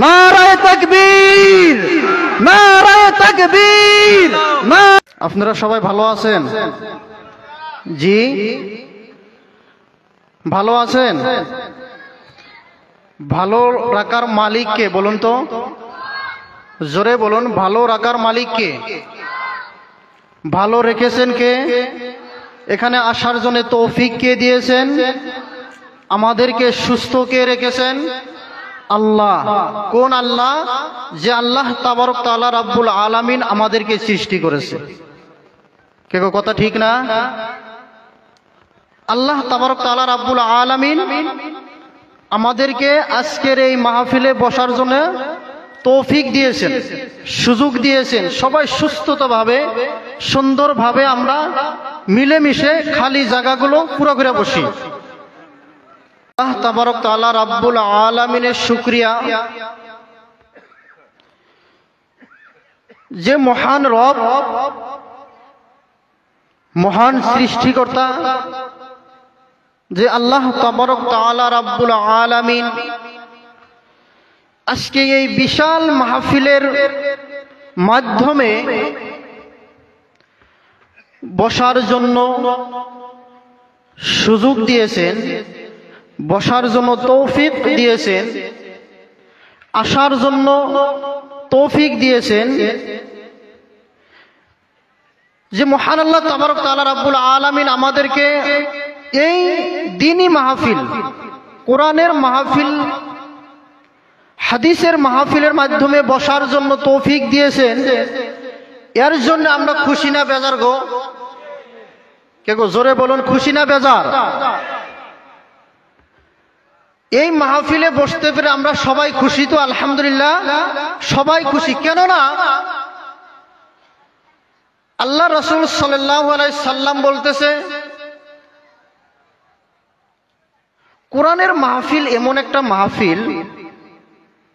নারায়ে তাকবীর, নারায়ে তাকবীর। আপনারা সবাই ভালো আছেন? জি, ভালো আছেন? ভালো রাখার মালিক কে বলুন তো? জোরে বলুন, ভালো রাখার মালিক কে? ভালো রেখেছেন কে? এখানে আসার জন্য তৌফিক কে দিয়েছেন? আমাদেরকে সুস্থ কে রেখেছেন? আল্লাহ। কোন আল্লাহ? যে আল্লাহ তাবারক তাআলা রাব্বুল আলামিন আমাদেরকে সৃষ্টি করেছে। কে গো, কথা ঠিক না? আল্লাহ তাবারক তাআলা রাব্বুল আলামিন আমাদেরকে আজকের এই মাহফিলে বসার জন্য তৌফিক দিয়েছেন, সুযোগ দিয়েছেন। সবাই সুস্থভাবে সুন্দরভাবে আমরা মিলেমিশে খালি জায়গাগুলো পুরো করে বসি। আল্লাহ তাবারক তাআলা রাব্বুল আলামিনের শুকরিয়া, যে মহান রব, মহান সৃষ্টিকর্তা, যে আল্লাহ তাবারক তাআলা রাব্বুল আলামিন আজকে এই বিশাল মাহফিলের মাধ্যমে বসার জন্য সুযোগ দিয়েছেন, বসার জন্য তৌফিক দিয়েছেন, আসার জন্য তৌফিক দিয়েছেন। যে মহান আল্লাহ তাবারক তাআলা রাব্বুল আলামিন আমাদেরকে এই দ্বীনি মাহফিল, কোরআনের মাহফিল, হাদিসের মাহফিলের মাধ্যমে বসার জন্য তৌফিক দিয়েছেন। এর জন্য আমরা খুশি না বেজার গো? কে গো, জোরে বলুন, খুশি না বেজার? এই মাহফিলে বসতে পেরে আমরা সবাই খুশি তো? আলহামদুলিল্লাহ, সবাই খুশি। কেননা আল্লাহ রাসূল সাল্লাল্লাহু আলাইহি সাল্লাম বলতেছে, কোরআনের মাহফিল এমন একটা মাহফিল,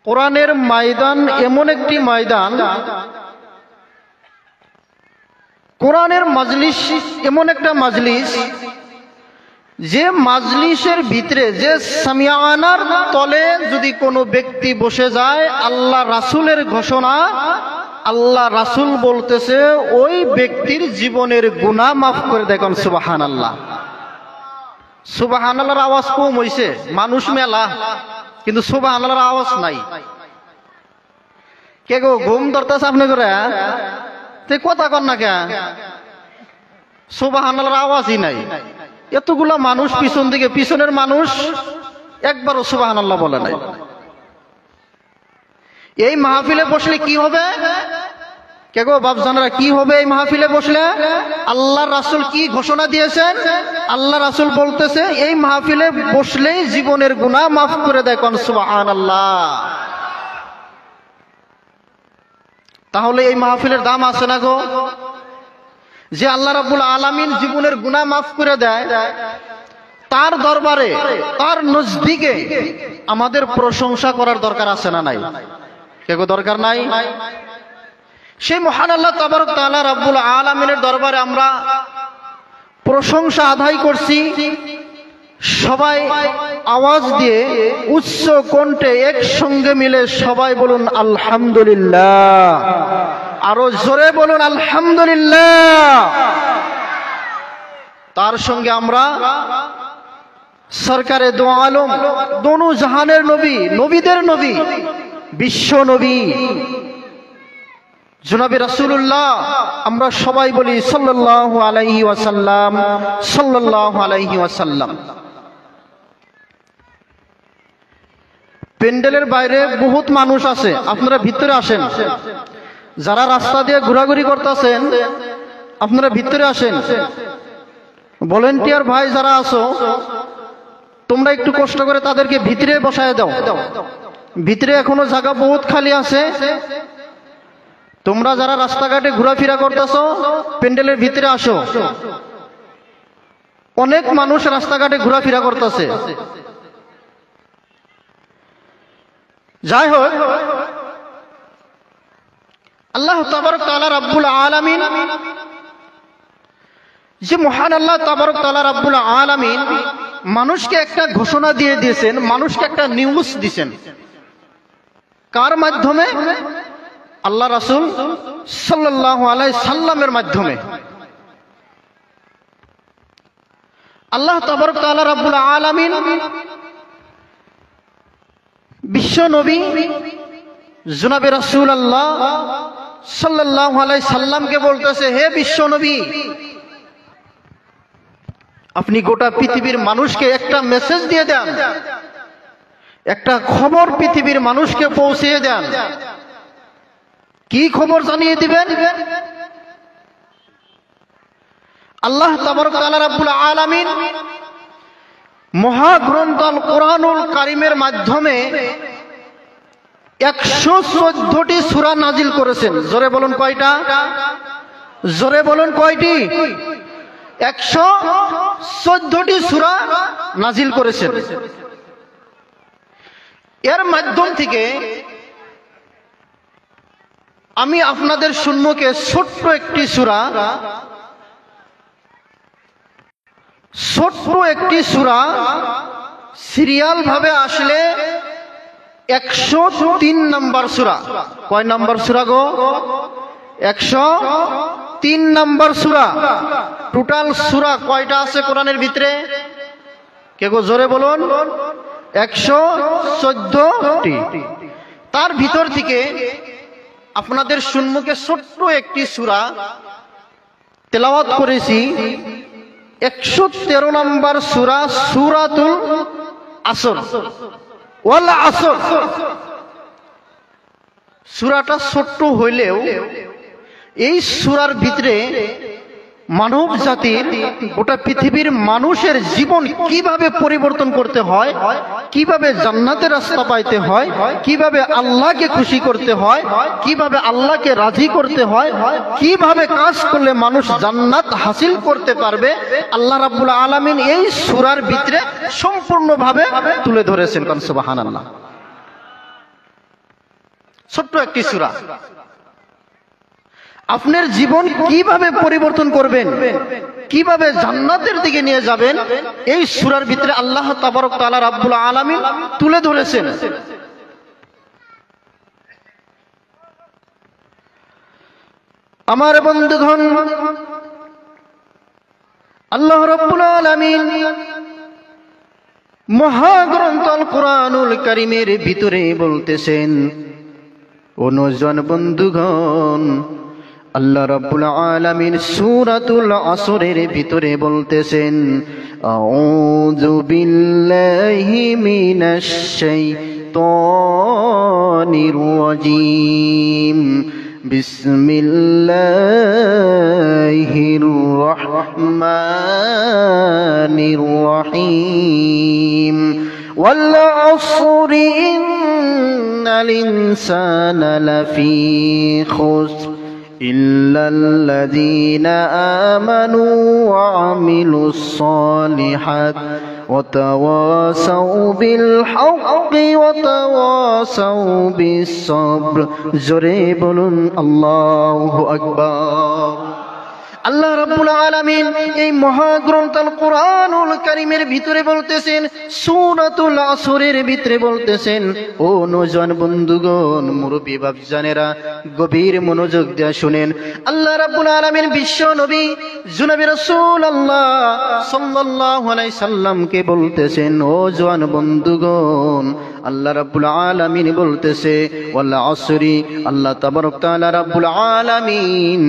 কোরআনের ময়দান এমন একটি ময়দান, কোরআনের মাজলিস এমন একটা মাজলিস, যে মাজলিসের ভিতরে, যে সামিয়ানার তলে যদি কোনো ব্যক্তি বসে যায়, আল্লাহ রাসূলের ঘোষণা, আল্লাহ রাসূল বলতেছে ওই ব্যক্তির জীবনের গুনাহ মাফ করে দেখুন। সুবহানাল্লাহ। সুবহানাল্লাহর আওয়াজ কম হইছে, মানুষ মেলা, কিন্তু সুবহানাল্লাহর আওয়াজ নাই। কে গো, ঘুম ধরতেছে আপনি করে? তে কথা কন না কে? সুবহানাল্লাহর আওয়াজই নাই। এতগুলা মানুষ পিছন দিকে, পিছনের মানুষ একবারও সুবহানাল্লাহ বলে নাই। এই মাহফিলে বসলে কি হবে? কে গো বাপজানরা, কি হবে এই মাহফিলে বসলে? আল্লাহ রাসূল কি ঘোষণা দিয়েছেন? আল্লাহ রাসূল বলতেছে এই মাহফিলে বসলেই জীবনের গুনাহ মাফ করে দেয়। কোন সুবহানাল্লাহ। তাহলে এই মাহফিলের দাম আছে না গো? যে আল্লাহ রাব্বুল আলামিন জীবনের গুনাহ মাফ করে দেয়, তার দরবারে, তার নজদিকে আমাদের প্রশংসা করার দরকার আছে না নাই? কে গো, দরকার নাই? সেই মহান আল্লাহ তাবারক তাআলা রাব্বুল আলামিনের দরবারে আমরা প্রশংসা আদায় করছি। সবাই আওয়াজ দিয়ে উচ্চ কণ্ঠে একসঙ্গে মিলে সবাই বলুন আলহামদুলিল্লাহ। আরো জোরে বলুন আলহামদুলিল্লাহ। তার সঙ্গে আমরা সরকারে দো আলম, দোনো জাহানের নবী, নবীদের নবী, বিশ্ব নবী জনাবে রাসূলুল্লাহ, আমরা সবাই বলি সাল্লাল্লাহু আলাইহি ওয়াসাল্লাম, সাল্লাল্লাহু আলাইহি ওয়াসাল্লাম। প্যান্ডেলের বাইরে বহুত মানুষ আছে, আপনারা ভিতরে আসেন। যারা রাস্তা দিয়ে ঘোরাঘুরি করতেছেন, আপনারা ভিতরে আসেন। ভলেন্টিয়ার ভাই যারা আছো, তোমরা একটু কষ্ট করে তাদেরকে ভিতরে বসায় দাও। ভিতরে এখনো জায়গা বহুত খালি আছে। তোমরা যারা রাস্তাঘাটে ঘোরাফেরা করতেছো, প্যান্ডেলের ভিতরে আসো। অনেক মানুষ রাস্তাঘাটে ঘোরাফেরা করতেছে। যাই হোক, আল্লাহ তাবারক তাআলা রাব্বুল আলামিন, যে মহান আল্লাহ তাবারক তাআলা রাব্বুল আলামিন মানুষকে একটা ঘোষণা দিয়ে দিয়েছেন, মানুষকে একটা নিউজ দিয়েছেন। কার মাধ্যমে? আল্লাহ রাসূল সাল্লাল্লাহু আলাইহি সাল্লামের মাধ্যমে। আল্লাহ তাবারক তাআলা রাব্বুল আলামিন বিশ্ব নবী জনাবে রাসূলুল্লাহ সাল্লাল্লাহু আলাইহি সাল্লামকে বলতেছে, হে বিশ্ব নবী, আপনি গোটা পৃথিবীর মানুষকে একটা মেসেজ দিয়ে দেন, একটা খবর পৃথিবীর মানুষকে পৌঁছে দেন। কি খবর জানিয়ে দিবেন? আল্লাহ তাবারক তাআলা রাব্বুল আলামিন মহাগ্রন্থ আল কোরআনুল কারীমের মাধ্যমে 114টি সূরা নাজিল করেছেন। জোরে বলুন কয়টা? জোরে বলুন কয়টি? 114টি সূরা নাজিল করেছেন। এর মাধ্যম থেকে আমি আপনাদের সম্মুখে ছোট্ট একটি সূরা সিরিয়াল ভাবে আসলে 103 নম্বর সূরা। কয় নম্বর সূরা গো? 103 নম্বর সূরা। টোটাল সূরা কয়টা আছে কোরআনের ভিতরে? কে গো জোরে বলুন? 114টি। তার ভিতর থেকে আপনাদের সম্মুখে ছোট্ট একটি সূরা তেলাওয়াত করেছি। 113 নম্বর সূরা, সূরাতুল আসর। ওয়াল আসর। সূরাটা ছোট্ট হইলেও এই সূরার ভিতরে মানব জাতির, গোটা পৃথিবীর মানুষের জীবন কিভাবে পরিবর্তন করতে হয়, কিভাবে জান্নাতের রাস্তা পাইতে হয়, কিভাবে আল্লাহকে খুশি করতে হয়, কিভাবে আল্লাহকে রাজি করতে হয়, কিভাবে কাজ করলে মানুষ জান্নাত হাসিল করতে পারবে, আল্লাহ রাব্বুল আলামিন এই সূরার ভিতরে সম্পূর্ণভাবে তুলে ধরেছেন। কারণ সুবহানাল্লাহ, ছোট্ট একটি সূরা আপনার জীবন কিভাবে পরিবর্তন করবেন, কিভাবে জান্নাতের দিকে নিয়ে যাবেন, এই সূরার ভিতরে আল্লাহ তাবারক তাআলা রাব্বুল আলামিন তুলে ধরেছেন। আমার বন্ধুগণ, আল্লাহ রাব্বুল আলামিন মহাগ্রন্থ আল কোরআনুল কারীমের ভিতরে বলতেছেন, ও নওজোয়ান বন্ধুগণ, আল্লাহ রাব্বুল আলামিন সূরাতুল আসরের ভিতরে বলতেছেন, আউযু বিল্লাহি মিনাশ শাইতানির রাজীম, বিসমিল্লাহির রহমানির রহিম, ওয়াল আসরি ইন্নাল ইনসানা লাফি খুসর إلا الذين آمنوا وعملوا الصالحات وتواصوا بالحق وتواصوا بالصبر। জোরে বলুন আল্লাহু আকবার। আল্লাহ রাব্বুল আলামিন এই মহাগ্রন্থ আল কোরআনুল কারীমের ভিতরে বলতেছেন, সূরাতুল আসরের ভিতরে বলতেছেন, ও নওজোয়ান বন্ধুগণ, মুরব্বি বাপজানেরা, গভীর মনোযোগ দিয়ে শুনেন। আল্লাহ রাব্বুল আলামিন বিশ্ব নবী জনাবে রাসূলুল্লাহ সাল্লাল্লাহু আলাইহি সাল্লামকে বলতেছেন, ও জওয়ান বন্ধুগণ, আল্লাহ রাব্বুল আলামিন বলতেছে, ওয়াল আসরি, আল্লাহ তাবারক তাআলা রাব্বুল আলামিন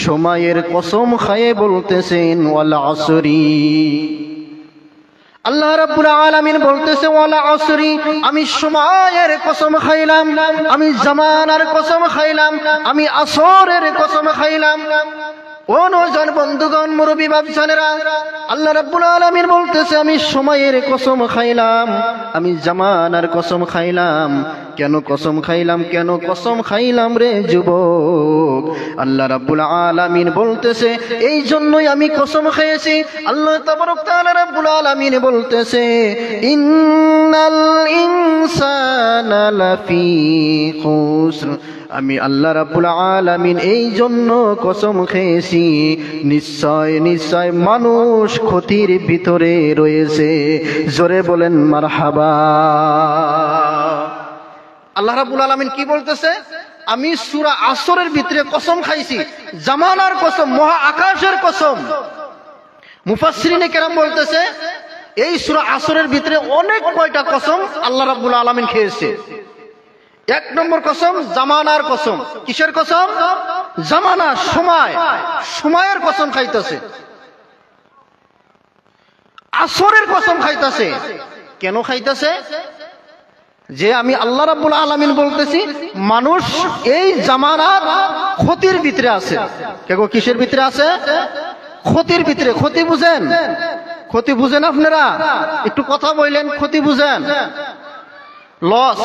সময়ের কসম খায়ে বলতেছেন, ওয়াল আসরি। আল্লাহ রাব্বুল আলামিন বলতেছে, ওয়াল আসরি, আমি সময়ের কসম খাইলাম, আমি জামানার কসম খাইলাম, আমি আসরের কসম খাইলাম। ও নওজোয়ান বন্ধুগণ, মুরব্বি বাপজানেরা, আল্লাহ রাব্বুল আলামিন বলতেছে, আমি সময়ের কসম খাইলাম, আমি জামানার কসম খাইলাম, কেন কসম খাইলাম, কেন কসম খাইলাম রে যুবক? আল্লাহ রাব্বুল আলামিন বলতেছে এই জন্যই আমি কসম খেয়েছি। আল্লাহ তাবারক তাআলা রাব্বুল আলামিন বলতেছে ইন্নাল ইনসানা লাফি খুসর, আমি আল্লাহ রাব্বুল আলামিন এই জন্য কসম খেয়েছি, নিশ্চয় নিশ্চয় মানুষ ক্ষতির ভিতরে রয়েছে। জোরে বলেন মারহাবা। আল্লাহ রাব্বুল আলামিন কি বলতেছে? আমি সূরা আসরের ভিতরে কসম খাইছি, জামানার কসম, মহা আকাশের কসম। মুফাসসিরিনে কেরাম বলতেছে এই সূরা আসরের ভিতরে অনেক কয়টা কসম আল্লাহ রাব্বুল আলামিন খেয়েছে। এক নম্বর কসম জামানার কসম। কিসের কসম? জামানা, সময়, সময়ের কসম খাইতেছে। আসরের কসম খাইতেছে। কেন খাইতেছে? যে আমি আল্লাহ রাব্বুল আলামিন বলতেছি মানুষ এই জামানার ক্ষতির ভিতরে আছে। কেন কিসের ভিতরে আছে? ক্ষতির ভিতরে। ক্ষতি বুঝেন? ক্ষতি বুঝেন আপনারা? একটু কথা বললেন, ক্ষতি বুঝেন? লস,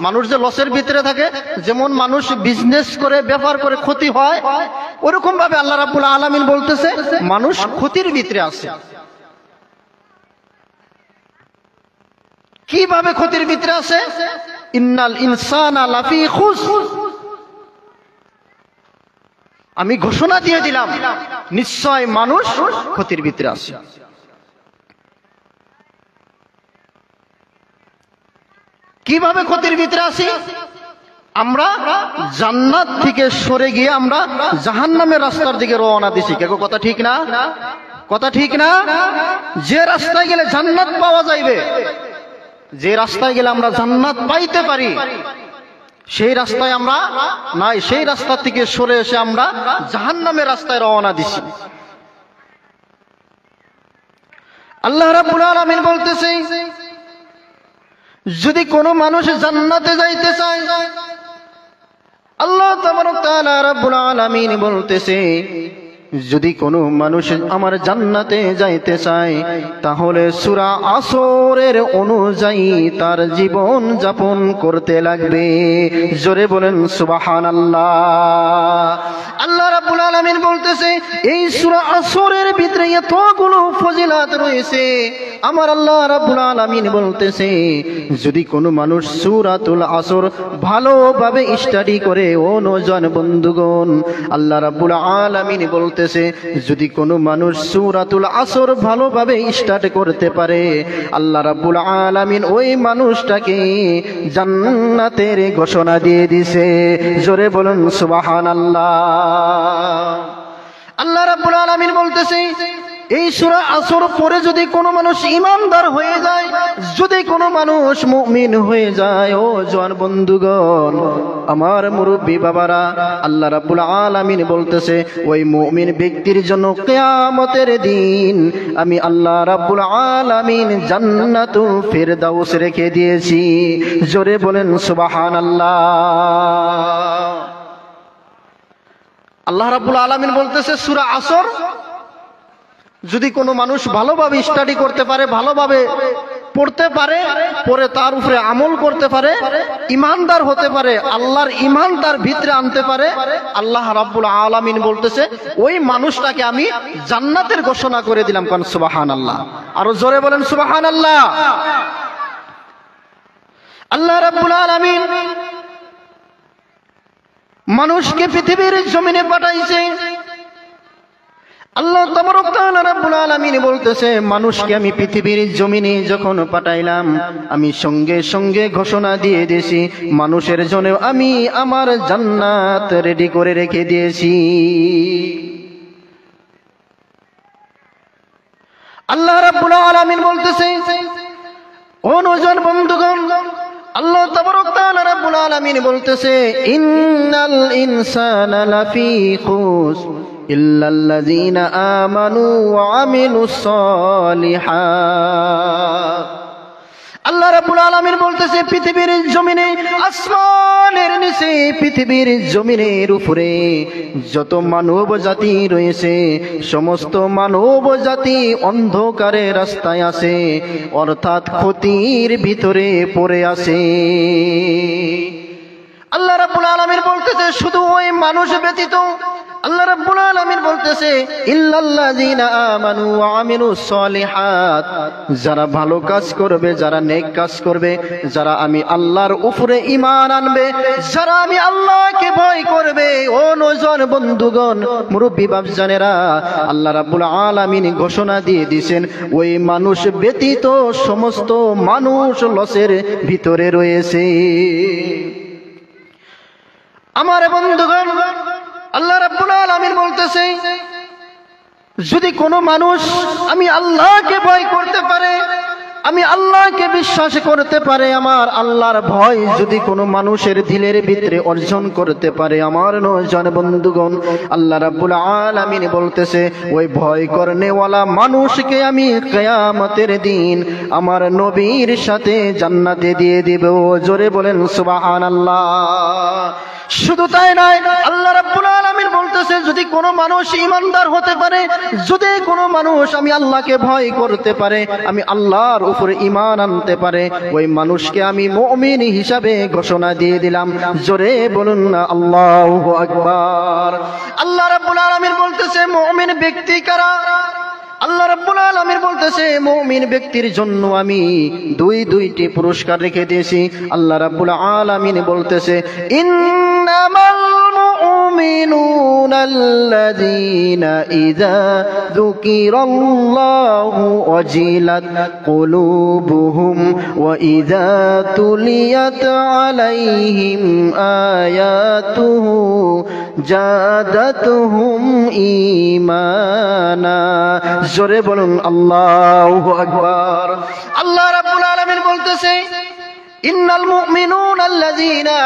মানুষ যে লসের ভিতরে থাকে, যেমন মানুষ বিজনেস করে ব্যাপার করে ক্ষতি হয়, ওরকম ভাবে আল্লাহ রাব্বুল আলামিন বলতেছে মানুষ ক্ষতির ভিতরে আছে। কিভাবে ক্ষতির ভিতরে আছে? ইন্নাল ইনসানা লাফি খুসর, আমি ঘোষণা দিয়ে দিলাম নিশ্চয় মানুষ ক্ষতির ভিতরে আছে। কিভাবে ক্ষতির ভিতরে আছি? আমরা জান্নাত থেকে সরে গিয়ে আমরা জাহান্নামের রাস্তার দিকে রওনা দিছি। কেন কথা ঠিক না? কথা ঠিক না? যে রাস্তায় গেলে জান্নাত পাওয়া যাইবে, যে রাস্তায় গেলে আমরা জান্নাত পাইতে পারি, সেই রাস্তায় আমরা নাই, সেই রাস্তা থেকে সরে এসে আমরা জাহান্নামের রাস্তায় রওনা দিছি। আল্লাহ রাব্বুল আলামিন বলতেছে যদি কোনো মানুষ জান্নাতে যাইতে চায়, আল্লাহ তাবারক তাআলা রাব্বুল আলামিন বলতেছে যদি কোনো মানুষ আমার জান্নাতে যাইতে চায় তাহলে সূরা আসরের অনুযায়ী তার জীবন যাপন করতে লাগবে। জোরে বলেন সুবহানাল্লাহ। আল্লাহ রাব্বুল আলামিন বলতেছে এই সূরা আসরের ভিতরে এতগুলো ফজিলত রয়েছে। আমার আল্লাহ রাব্বুল আলামিন বলতেছে যদি কোনো মানুষ সূরাতুল আসর ভালোভাবে স্টাডি করে, ও নওজোয়ান বন্ধুগণ, আল্লাহ রাব্বুল আলামিন বলতেছে যদি কোনো মানুষ সূরাতুল আসর ভালোভাবে স্টার্ট করতে পারে, আল্লাহ রাব্বুল আলামিন ওই মানুষটাকে জান্নাতের ঘোষণা দিয়ে দিছে। জোরে বলুন সুবহানাল্লাহ। আল্লাহ রাব্বুল আলামিন বলতেছে এই সূরা আসর পড়ে যদি কোনো মানুষ ঈমানদার হয়ে যায়, যদি কোনো মানুষ মুমিন হয়ে যায়, ও জওয়ান বন্ধুগণ, আমার মুরব্বী বাবারা, আল্লাহ রাব্বুল আলামিন বলতেছে ওই মুমিন ব্যক্তির জন্য কিয়ামতের দিন আমি আল্লাহ রাব্বুল আলামিন জান্নাতুল ফিরদাউস রেখে দিয়েছি। জোরে বলেন সুবহানাল্লাহ। আল্লাহ রাব্বুল আলামিন বলতেছে সূরা আসর যদি কোনো মানুষ ভালোভাবে স্টাডি করতে পারে, ভালোভাবে পড়তে পারে, পড়ে তার উপরে আমল করতে পারে, ইমানদার হতে পারে, আল্লাহর ইমান তার ভিতরে আনতে পারে, আল্লাহ রাব্বুল আলামিন বলতেছে ওই মানুষটাকে আমি জান্নাতের ঘোষণা করে দিলাম। কোন সুবহানাল্লাহ। আরো জোরে বলেন সুবহানাল্লাহ। আল্লাহ রাব্বুল আলামিন মানুষকে পৃথিবীর জমিনে পাঠাইছে। আল্লাহ তাবারক তাআলা রাব্বুল আলামিন বলতেছে মানুষকে আমি পৃথিবীর জমিনে যখন পাঠাইলাম আমি সঙ্গে সঙ্গে ঘোষণা দিয়ে দিয়েছি মানুষের জন্য আমি আমার জান্নাত রেডি করে রেখে দিয়েছি। আল্লাহ রাব্বুল আলামিন বলতেছে ও নওজোয়ান বন্ধুগণ, আল্লাহ তাবারক তাআলা রাব্বুল আলামিন বলতেছে ইন্নাল ইনসানা লাফি খুসর ইল্লাল্লাযীনা আমানু ওয়া আমিলুস সালিহাত। আল্লাহ রাব্বুল আলামিন বলতেছে পৃথিবীর জমিনে, আসমানের নিচে, পৃথিবীর জমিনের উপরে যত মানব জাতি রয়েছে সমস্ত মানব জাতি অন্ধকারে রাস্তায় আছে, অর্থাৎ ক্ষতির ভিতরে পড়ে আছে। রাব্বুল আলামিন বলতেছে শুধু ওই মানুষ ব্যতীত আল্লাহ রাব্বুল আলামিন বলতেছে ইল্লাল্লাযীনা আমানু ওয়া আমিলুস সলিহাত, যারা ভালো কাজ করবে, যারা নেক কাজ করবে, যারা আমি আল্লাহর উপরে ঈমান আনবে, যারা আমি আল্লাহকে ভয় করবে। ও নজন বন্ধুগণ, মুরব্বী বাপজানেরা, আল্লাহ রাব্বুল আলামিন ঘোষণা দিয়ে দিয়েছেন ওই মানুষ ব্যতীত সমস্ত মানুষ লসের ভিতরে রয়েছে। আমার বন্ধুগণ, আল্লাহ রাব্বুল আলামিন বলতেছে যদি কোনো মানুষ আমি আল্লাহকে ভয় করতে পারে, আমি আল্লাহকে বিশ্বাস করতে পারে, আমার আল্লাহর ভয় যদি কোনো মানুষের দিলের ভিতরে অর্জন করতে পারে, আমার নয়জন বন্ধুগণ, আল্লাহ রাব্বুল আলামিন বলতেছে ওই ভয় করনেওয়ালা মানুষকে আমি কিয়ামতের দিন আমার নবীর সাথে জান্নাতে দিয়ে দিব। জোরে বলেন সুবহানাল্লাহ। শুধু তাই নয়, আল্লাহ রাব্বুল আলামিন বলতেছে যদি কোনো মানুষ ঈমানদার হতে পারে, যদি কোনো মানুষ আমি আল্লাহকে ভয় করতে পারে, আমি আল্লাহর উপরে ঈমান আনতে পারে, ওই মানুষকে আমি মুমিন হিসাবে ঘোষণা দিয়ে দিলাম। জোরে বলুন না আল্লাহু আকবার। আল্লাহ রাব্বুল আলামিন বলতেছে মুমিন ব্যক্তি কারা? আল্লাহ রাব্বুল আলামিন বলতেছে মুমিন ব্যক্তির জন্য আমি দুইটি পুরস্কার রেখে দিয়েছি। আল্লাহ রাব্বুল আলামিন বলতেছে ইন্নামাল মুমিনুনাল্লাযীনা ইযা যুকিরাল্লাহু ওয়াজিলাত কুলুবুহুম ওয়া ইযা তুলিয়াত আলাইহিম আয়াতুহু জাদাতুহুম ঈমানা। জোরে বলুন আল্লাহু আকবার। আল্লাহ রাব্বুল আলামিন বলতেছে ইন্নাল মুমিনুনাল্লাযীনা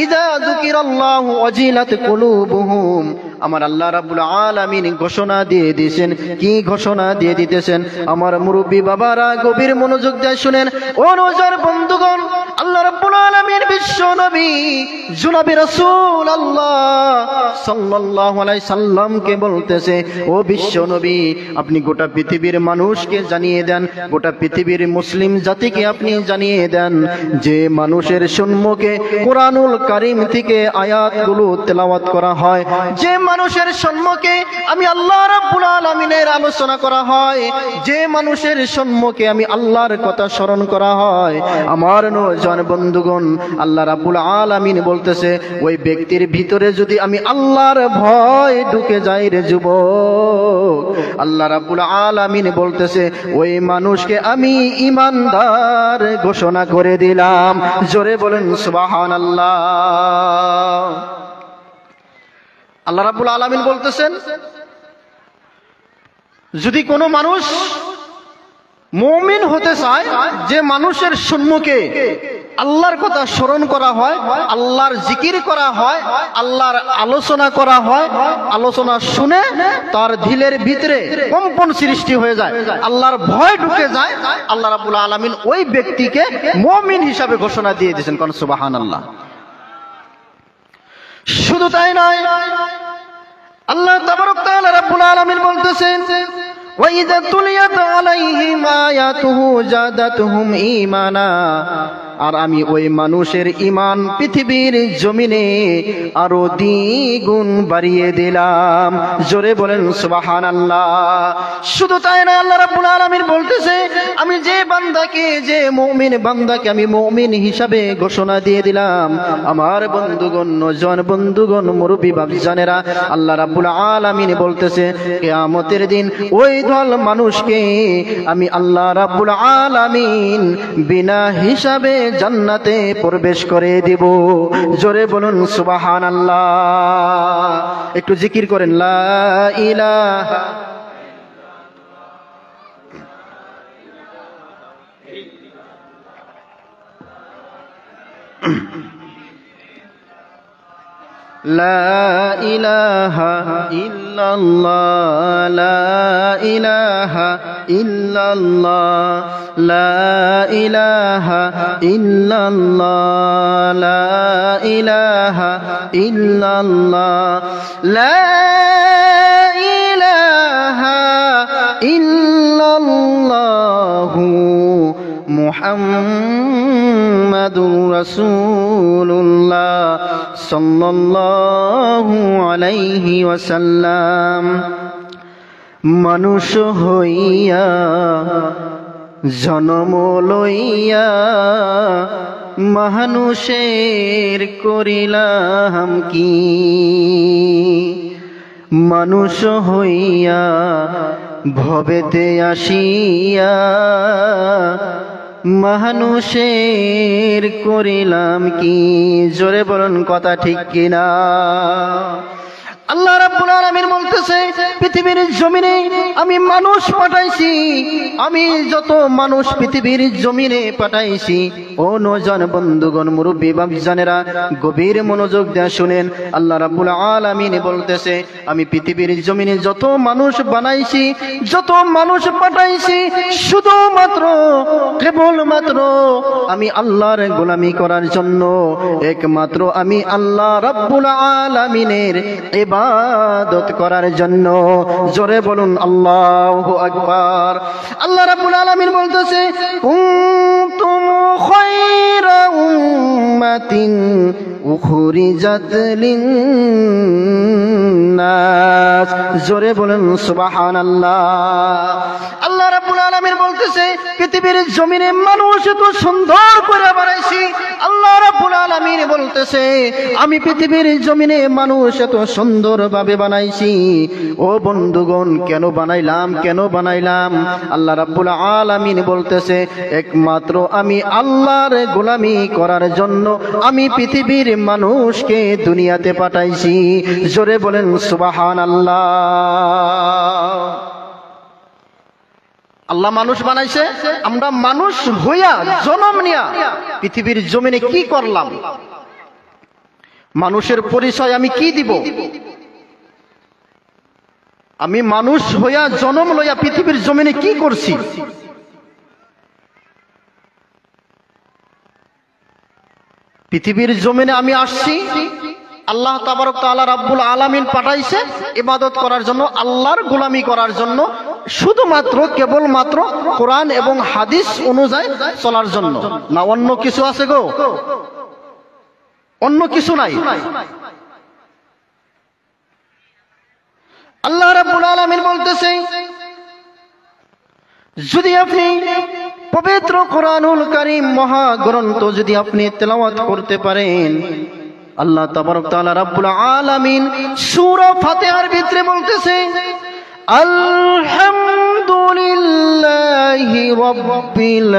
ইযা যুকিরাল্লাহু ওয়াজিলাত কুলুবুহুম। আমার আল্লাহ রাব্বুল আলামিন ঘোষণা দিয়ে দিয়েছেন। কি ঘোষণা দিয়ে দিতেছেন? আমার মুরব্বী বাবারা গভীর মনোযোগ দিয়ে শুনেন। ও নজর বন্ধুগণ, আল্লাহ রাব্বুল আলামিন বিশ্ব নবী জনাবে রাসূলুল্লাহ সাল্লাল্লাহু আলাইহি সাল্লামকে বলতেছে ও বিশ্ব নবী, আপনি গোটা পৃথিবীর মানুষকে জানিয়ে দেন, গোটা পৃথিবীর মুসলিম জাতিকে আপনি জানিয়ে দেন যে মানুষের সম্মুখে কোরআনুল কারীম থেকে আয়াতগুলো তেলাওয়াত করা হয়, যে মানুষের সম্মুখে আমি আল্লাহ রাব্বুল আলামিনের আলোচনা করা হয়, যে মানুষের সম্মুখে আমি আল্লাহর কথা স্মরণ করা হয়, আমার নয়জন বন্ধুগণ, আল্লাহ রাব্বুল আলামিন বলতেছে ওই ব্যক্তির ভিতরে যদি আমি আল্লাহর ভয় ঢুকে যাই রে যুবক, আল্লাহ রাব্বুল আলামিন বলতেছে ওই মানুষকে আমি ঈমানদার ঘোষণা করে দিলাম। জোরে বলেন সুবহানাল্লাহ। আল্লাহ রাব্বুল আলামিন বলতেছেন যদি কোনো মানুষ মুমিন হতে চায়, যে মানুষের সম্মুখে আল্লাহর কথা স্মরণ করা হয়, আল্লাহর জিকির করা হয়, আল্লাহর আলোচনা করা হয়, আলোচনা শুনে তার দিলের ভিতরে কম্পন সৃষ্টি হয়ে যায়, আল্লাহর ভয় ঢুকে যায়, আল্লাহ রাব্বুল আলামিন ওই ব্যক্তিকে মুমিন হিসাবে ঘোষণা দিয়ে দিয়েছেন। কোন সুবহানাল্লাহ। শুধু তাই নয়, আল্লাহ তাবারক তাআলা রাব্বুল আলামিন বলতেছেন ওয়াইযা তুলিয়াত আলাইহিম আয়াতুহু জাদাতুহুম ঈমানা। আর আমি ওই মানুষের ঈমান পৃথিবীর জমিনে আরো দ্বিগুণ বাড়িয়ে দিলাম। জোরে বলেন সুবহানাল্লাহ। শুধু তাই না, আল্লাহ রাব্বুল আলামিন বলতেছে আমি যে বান্দাকে, যে মুমিন বান্দাকে আমি মুমিন হিসাবে ঘোষণা দিয়ে দিলাম, আমার বন্ধুগণ, নজন বন্ধুগণ, মুরব্বী বাপজানেরা, আল্লাহ রাব্বুল আলামিন বলতেছে কিয়ামতের দিন ওই দল মানুষকে আমি আল্লাহ রাব্বুল আলামিন বিনা হিসাবে জান্নাতে প্রবেশ করে দিব। জোরে বলুন সুবহানাল্লাহ। একটু জিকির করেন লা ইলাহা লা ইলাহা ইল্লাল্লাহ, লা ইলাহা ইল্লাল্লাহ, লা ইলাহা ইল্লাল্লাহ, লা ইলাহা ইল্লাল্লাহ, লা ইলাহা ইল্লাল্লাহু মুহাম্মাদুর মুহাম্মাদুর রাসূলুল্লাহ সাল্লাল্লাহু আলাইহি ওয়াসাল্লাম। মানুষ হইয়া জন্ম লইয়া মানুষের করিলাম কি, মানুষ হইয়া ভবেতে আসিয়া মানুষের করিলাম কি। জোরে বলুন কথা ঠিক কিনা? আল্লাহ রাব্বুল আলামিন বলতেছে পৃথিবীর জমিনে আমি মানুষ পাঠাইছি, আমি যত মানুষ পৃথিবীর জমিনে পাঠাইছি। ও নওজোয়ান বন্ধুগণ, মুরব্বী বাপজানেরা, গভীর মনোযোগ দিয়ে শুনেন। আল্লাহ রাব্বুল আলামিন বলতেছে আমি পৃথিবীর জমিনে যত মানুষ বানাইছি, যত মানুষ পাঠাইছি, শুধুমাত্র কেবলমাত্র আমি আল্লাহর গোলামি করার জন্য, একমাত্র আমি আল্লাহ রাব্বুল আলামিনের ইবাদত করার জন্য। জোরে বলুন আল্লাহু আকবার। আল্লাহ রাব্বুল আলামিন বলতেছে কুনতুম খায়রা উম্মাতিন উখরিজাত লিন-নাস। জোরে বলুন সুবহানাল্লাহ। আল্লাহ রাব্বুল আলামিন বলতেছে পৃথিবীর জমিনে মানুষ এত সুন্দর করে বানাইছি। আল্লাহ রাব্বুল আলামিন বলতেছে আমি পৃথিবীর জমিনে মানুষ এত সুন্দর ভাবে বানাইছি। ও বন্ধুগণ, কেন বানাইলাম, কেন বানাইলাম? আল্লাহ রাব্বুল আলামিন বলতেছে একমাত্র আমি আল্লাহর গোলামি করার জন্য আমি পৃথিবীর মানুষকে দুনিয়াতে পাঠাইছি। জোরে বলেন সুবহানাল্লাহ। আল্লাহ মানুষ বানাইছে, আমরা মানুষ হইয়া জন্ম নিয়া পৃথিবীর জমিনে কি করলাম? মানুষের পরিচয় আমি কি দিব? আমি মানুষ হইয়া জন্ম লইয়া পৃথিবীর জমিনে কি করছি? পৃথিবীর জমিনে আমি আসছি, আল্লাহ তাবারক তাআলা রাব্বুল আলামিন পাঠাইছে ইবাদত করার জন্য, আল্লাহর গোলামি করার জন্য, শুধুমাত্র কেবলমাত্র কোরআন এবং হাদিস অনুযায়ী চলার জন্য। না অন্য কিছু আছে গো? অন্য কিছু নাই। আল্লাহ রাব্বুল আলামিন বলতেছে যদি আপনি পবিত্র কোরআনুল কারীম মহাগ্রন্থ যদি আপনি তেলাওয়াত করতে পারেন, আল্লাহ তাবারক তাআলা রাব্বুল আলামিন সূরা ফাতিহার ভিতরে বলতেছে আলহামদুলিল্লাহি রাব্বিল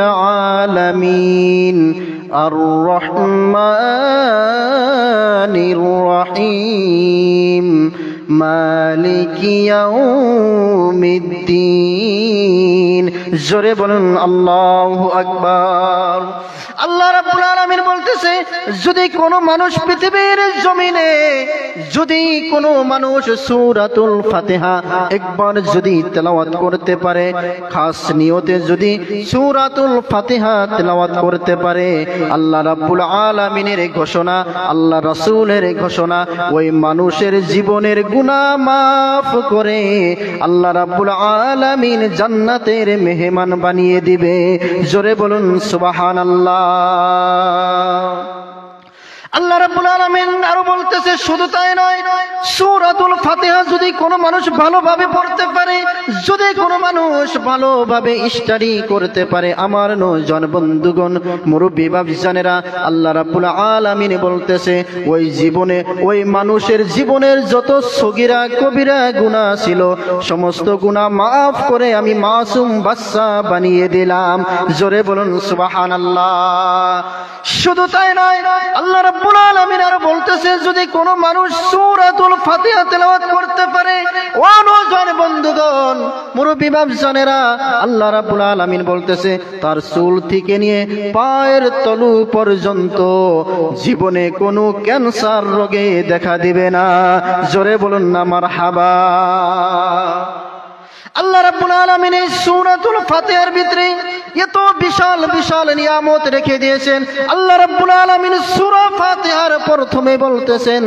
আলামিন আর রহমানির রহিম মালিকি ইয়াউমিদ্দিন। জোরে বলুন আল্লাহু আকবার। আল্লাহ রাব্বুল আলামিন বলতেছে যদি কোনো মানুষ পৃথিবীর জমিনে, যদি কোনো মানুষ সূরাতুল ফাতিহা একবার যদি তেলাওয়াত করতে পারে, খাস নিয়তে যদি সূরাতুল ফাতিহা তেলাওয়াত করতে পারে, আল্লাহ রাব্বুল আলামিনের ঘোষণা, আল্লাহ রাসূলের ঘোষণা, ওই মানুষের জীবনের গুনাহ মাফ করে আল্লাহ রাব্বুল আলামিন জান্নাতের মেহমান বানিয়ে দিবে। জোরে বলুন সুবহানাল্লাহ। আল্লাহ রাব্বুল আলামিন আরো বলতেছে শুধু তাই নয়, সূরাতুল ফাতিহা যদি কোনো মানুষ ভালোভাবে পড়তে পারে, যদি কোনো মানুষ ভালোভাবে স্টাডি করতে পারে, আমার নওজোয়ান বন্ধুগণ, মুরব্বী বাপজানেরা, আল্লাহ রাব্বুল আলামিন বলতেছে ওই জীবনে, ওই মানুষের জীবনের যত সগীরা কবিরা গুনাহ ছিল, সমস্ত গুনাহ মাফ করে আমি মাসুম বাচ্চা বানিয়ে দিলাম। জোরে বলুন সুবহানাল্লাহ। শুধু তাই নয়, আল্লাহ রাব্বুল আলামিন আরো বলতেছে যদি কোনো মানুষ সূরাতুল ফাতিহা তেলাওয়াত করতে পারে, ও নওজোয়ান বন্ধুগণ, মুরব্বী বাপজানেরা, আল্লাহ রাব্বুল আলামিন বলতেছে তার চুল থেকে নিয়ে পায়ের তলু পর্যন্ত জীবনে কোনো ক্যান্সার রোগে দেখা দিবে না। জোরে বলুন না মারহাবা। আল্লাহ রাব্বুল আলামিন এই সূরাতুল ফাতিহার ভিতরে এত বিশাল বিশাল নিয়ামত রেখে দিয়েছেন। আল্লাহ রাব্বুল আলামিন সূরা ফাতিহার প্রথমে বলতেছেন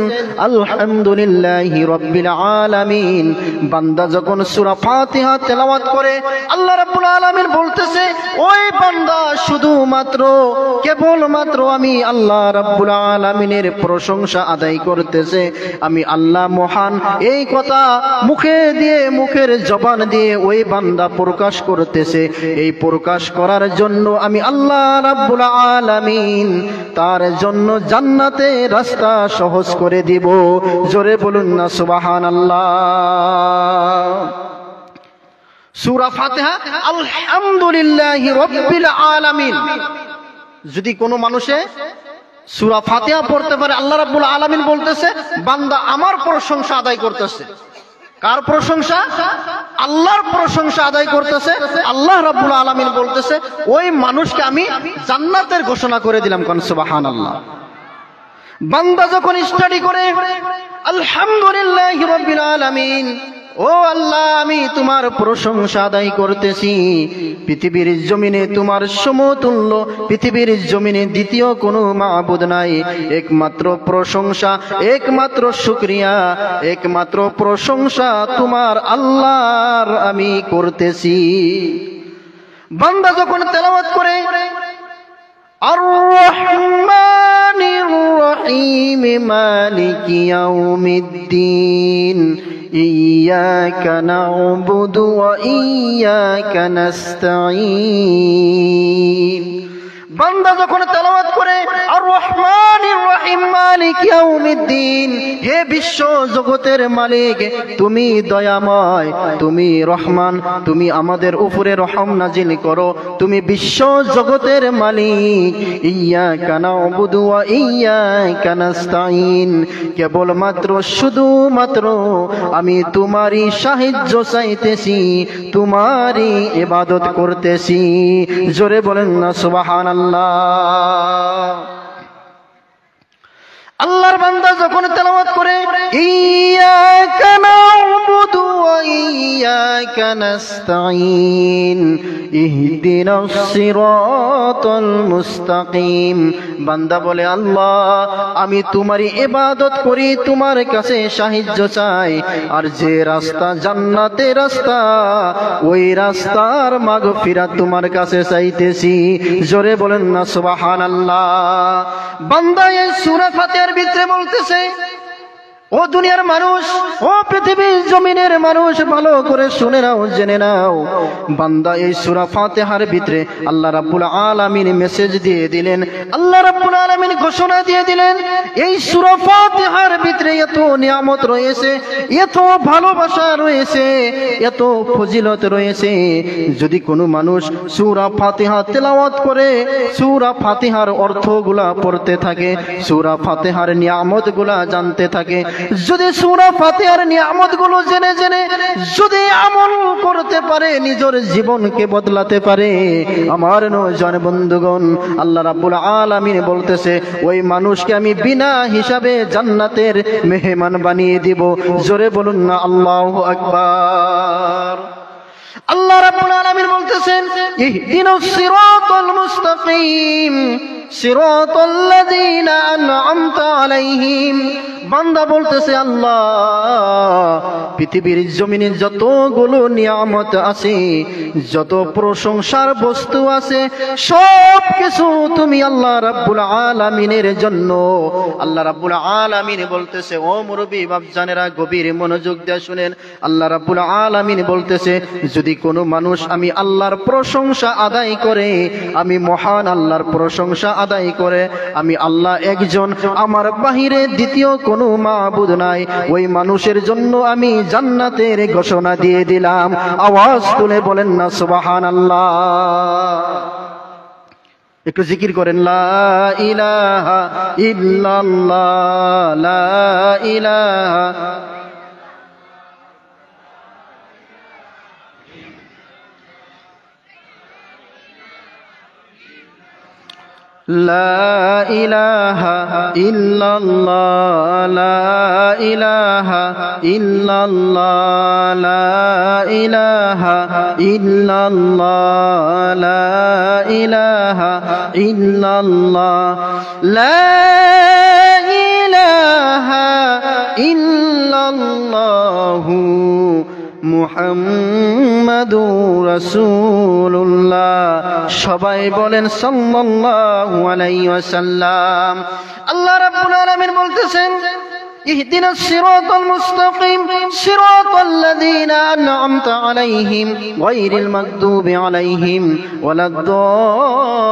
আলহামদুলিল্লাহি রাব্বিল আলামিন। বান্দা যখন সূরা ফাতিহা তেলাওয়াত করে আল্লাহ রাব্বুল আলামিন বলতেছে ওই বান্দা শুধুমাত্র কেবলমাত্র আমি আল্লাহ রাব্বুল আলামিনের প্রশংসা আদায় করতেছে, আমি আল্লাহ মহান, এই কথা মুখে দিয়ে মুখের জবান দিয়ে ওই বান্দা প্রকাশ করতেছে। এই প্রকাশ করার জন্য আমি আল্লাহ রাব্বুল আলামিন তার জন্য জান্নাতে রাস্তা সহজ করে দিব। জোরে বলুন না সুবহানাল্লাহ। সূরা ফাতিহা আলহামদুলিল্লাহি রাব্বিল আলামিন। যদি কোনো মানুষে সূরা ফাতিহা পড়তে পারে আল্লাহ রাব্বুল আলামিন বলতেছে বান্দা আমার প্রশংসা আদায় করতেছে। কার প্রশংসা? আল্লাহর প্রশংসা আদায় করতেছে। আল্লাহ রাব্বুল আলামিন বলতেছে ওই মানুষকে আমি জান্নাতের ঘোষণা করে দিলাম। কোন সুবহানাল্লাহ। বান্দা যখন স্টাডি করে আলহামদুলিল্লাহি রাব্বিল আলামিন, ও আল্লাহ আমি তোমার প্রশংসা আদায় করতেছি, পৃথিবীর জমিনে তোমার সমতুল্য, পৃথিবীর জমিনে দ্বিতীয় কোনো মাবুদ নাই, একমাত্র প্রশংসা, একমাত্র শুকরিয়া, একমাত্র প্রশংসা তোমার আল্লাহর আমি করতেছি। বান্দা যখন তেলাওয়াত করে আর রহমানির রহিম মালিকি ইয়াউমিদ্দিন ইয়্যাকা না'বুদু ওয়া ইয়্যাকা নাস্তাঈন। বান্দা যখন তেলাওয়াত করে আর রহমানির রহিম মালিক ইয়াউমিদ্দিন, হে বিশ্ব জগতের মালিক তুমি দয়াময়, তুমি রহমান, তুমি আমাদের উপরে রহম নাজিল করো, তুমি বিশ্ব জগতের মালিক। ইয়্যাকা না'বুদু ওয়া ইয়্যাকা নাস্তাঈন, কেবলমাত্র শুধুমাত্র আমি তোমারই সাহায্য চাইতেছি, তোমারই ইবাদত করতেছি। জোরে বলেন না সুবহানাল্লাহ। আল্লাহর বান্দা যখন তেলাওয়াত করে ইয়্যাকা না'বুদু ওয়া ইয়্যাকা নাস্তাঈন ইহদিনাস সিরাতাল মুস্তাকিম, বান্দা বলে আল্লাহ আমি তোমারই ইবাদত করি, তোমার কাছে সাহায্য চাই, আর যে রাস্তা জান্নাতের রাস্তা ওই রাস্তার মাগফিরাত তোমার কাছে চাইতেছি। জোরে বলেন না সুবহানাল্লাহ। বান্দা এই সূরা ফাতিহার ভিতরে বলতেছে ও দুনিয়ার মানুষ, ও পৃথিবীর জমিনের মানুষ, ভালো করে শুনে নাও, জেনে নাও, বান্দা এই সূরা ফাতিহার ভিতরে আল্লাহ রাব্বুল আলামিন মেসেজ দিয়ে দিলেন, আল্লাহ রাব্বুল আলামিন ঘোষণা দিয়ে দিলেন এই সূরা ফাতিহার ভিতরে এত নিয়ামত রয়েছে, এত ভালোবাসা রয়েছে, এত ফজিলত রয়েছে। যদি কোনো মানুষ সূরা ফাতিহা তেলাওয়াত করে, সূরা ফাতিহার অর্থগুলা পড়তে থাকে, সূরা ফাতিহার নিয়ামতগুলা জানতে থাকে, যদি সূরা ফাতিহার নিয়ামতগুলো জেনে জেনে যদি আমল করতে পারে, নিজের জীবনকে বদলাতে পারে, আমার নওজোয়ান বন্ধুগণ আল্লাহ রাব্বুল আলামিন বলতেছে ওই মানুষকে আমি বিনা হিসাবে জান্নাতের মেহমান বানিয়ে দিব। জোরে বলুন না আল্লাহু আকবার। আল্লাহ রাব্বুল আলামিন বলতেছেন ইহদিনাস সিরাতাল মুস্তাকিম সিরাতাল্লাযীনা আন'আমতা আলাইহিম। বান্দা বলতেছে আল্লাহ পৃথিবীর জমিনে যতগুলো নিয়ামত আছে, যত প্রশংসার বস্তু আছে, সব কিছু তুমি আল্লাহ রাব্বুল আলামিনের জন্য। আল্লাহ রাব্বুল আলামিন বলতেছে ও মুরব্বি বাপজানেরা গভীর মনোযোগ দিয়ে শুনেন, আল্লাহ রাব্বুল আলামিন বলতেছে যদি কোনো মানুষ আমি আল্লাহর প্রশংসা আদায় করে, আমি মহান আল্লাহর প্রশংসা আদায় করে, আমি আল্লাহ একজন, আমার বাহিরে দ্বিতীয় কোনো মাবুদ নাই, ওই মানুষের জন্য আমি জান্নাতের ঘোষণা দিয়ে দিলাম। আওয়াজ তুলে বলেন না সুবহানাল্লাহ। একটু জিকির করেন লা ইলাহা ইল্লাল্লাহ, লা ইলাহা লা ইলাহা ইল্লাল্লাহ, লা ইলাহা ইল্লাল্লাহ, লা ইলাহা ইল্লাল্লাহ, লা ইলাহা ইল্লাল্লাহ, লা মুহাম্মাদুর রাসূলুল্লাহ। সবাই বলেন সাল্লাল্লাহু আলাইহি ওয়াসাল্লাম। আল্লাহ রাব্বুল আলামিন বলতেছেন اهدنا الصراط المستقيم صراط الذين أنعمت عليهم غير المغضوب عليهم ولا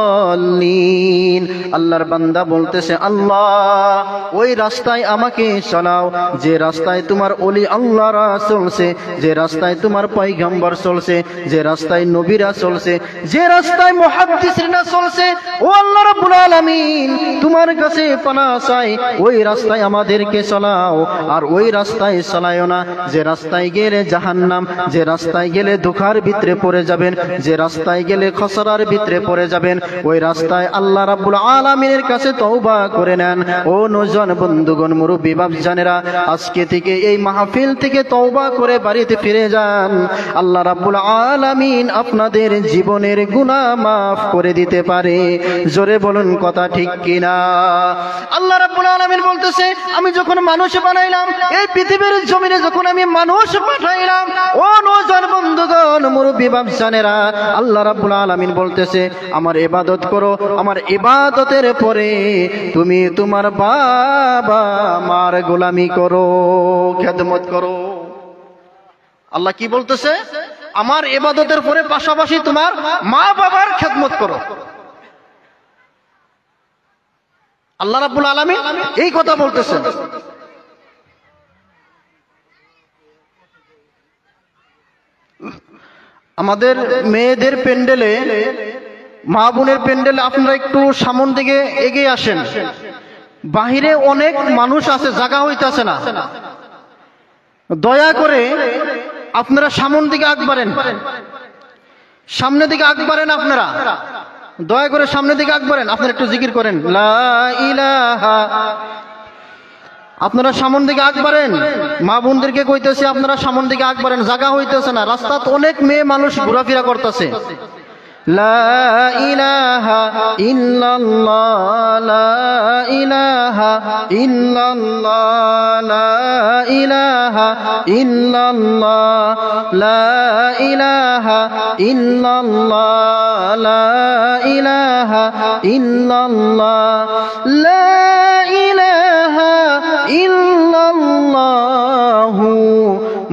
الضالين। আল্লাহর বান্দা বলতেছে আল্লাহ ওই রাস্তায় আমাকে চালাও যে রাস্তায় তোমার ওলি আল্লাহরা চলছে, যে রাস্তায় তোমার পয়গম্বর চলছে, যে রাস্তায় নবীরা চলছে, যে রাস্তায় মুহাদ্দিসরা চলছে। ও আল্লাহ রাব্বুল আলামিন তোমার কাছে পানাহ চাই ওই রাস্তায় আমাদেরকে আর ওই রাস্তায় চালায়ও না যে রাস্তায় গেলে জাহান্নাম, যে রাস্তায় গেলে ধোঁকার ভিতরে পড়ে যাবেন, যে রাস্তায় গেলে খসরার ভিতরে পড়ে যাবেন। ওই রাস্তায় আল্লাহ রাব্বুল আলামিনের কাছে তওবা করে নেন। ও নওজোয়ান বন্ধুগণ, মুরব্বি বাপজানেরা, আজকে থেকে এই মাহফিল থেকে তওবা করে বাড়িতে ফিরে যান। আল্লাহ রাব্বুল আলামিন আপনাদের জীবনের গুনাহ মাফ করে দিতে পারে। জোরে বলুন কথা ঠিক কিনা? আল্লাহ রাব্বুল আলামিন বলতেছে আমি যখন মানুষ বানাইলাম, এই পৃথিবীর জমিনে যখন আমি মানুষ পাঠাইলাম, ও নওজোয়ান বন্ধুগণ, মুরব্বি বাপজানেরা, আল্লাহ রাব্বুল আলামিন বলতেছে আমার ইবাদত করো। আমার ইবাদতের পরে তুমি তোমার বাবা মার গোলামি করো, খেদমত করো। আল্লাহ কি বলতেছে? আমার ইবাদতের পরে পাশাপাশি তোমার মা বাবার খেদমত করো। আল্লাহ রাব্বুল আলামিন এই কথা বলতেছেন। আমাদের মেয়েদের প্যান্ডেলে, মা বোনের প্যান্ডেলে আপনারা একটু সামন দিকে এগিয়ে আসেন। বাহিরে অনেক মানুষ আছে, জায়গা হইতাছে না। দয়া করে আপনারা সামন দিকে আগবাড়েন, সামনের দিকে আগবাড়েন। আপনারা দয়া করে সামনের দিকে আগবাড়েন। আপনারা একটু জিকির করেন লা ইলাহা। আপনারা সামন দিকে আগবাড়েন। মা বোনদেরকে কইতেছি আপনারা সামন দিকে আগবাড়েন, জায়গা হইতেছে না। রাস্তাতে অনেক মেয়ে মানুষ ঘোরাফেরা করতেছে। লা ইলাহা ইল্লাল্লাহ, লা ইলাহা ইল্লাল্লাহ, লা ইলাহা ইল্লাল্লাহ, লা ইলাহা ইল্লাল্লাহ, লা ইলাহা ইল্লাল্লাহ, লা ইলাহা ইল্লাল্লাহু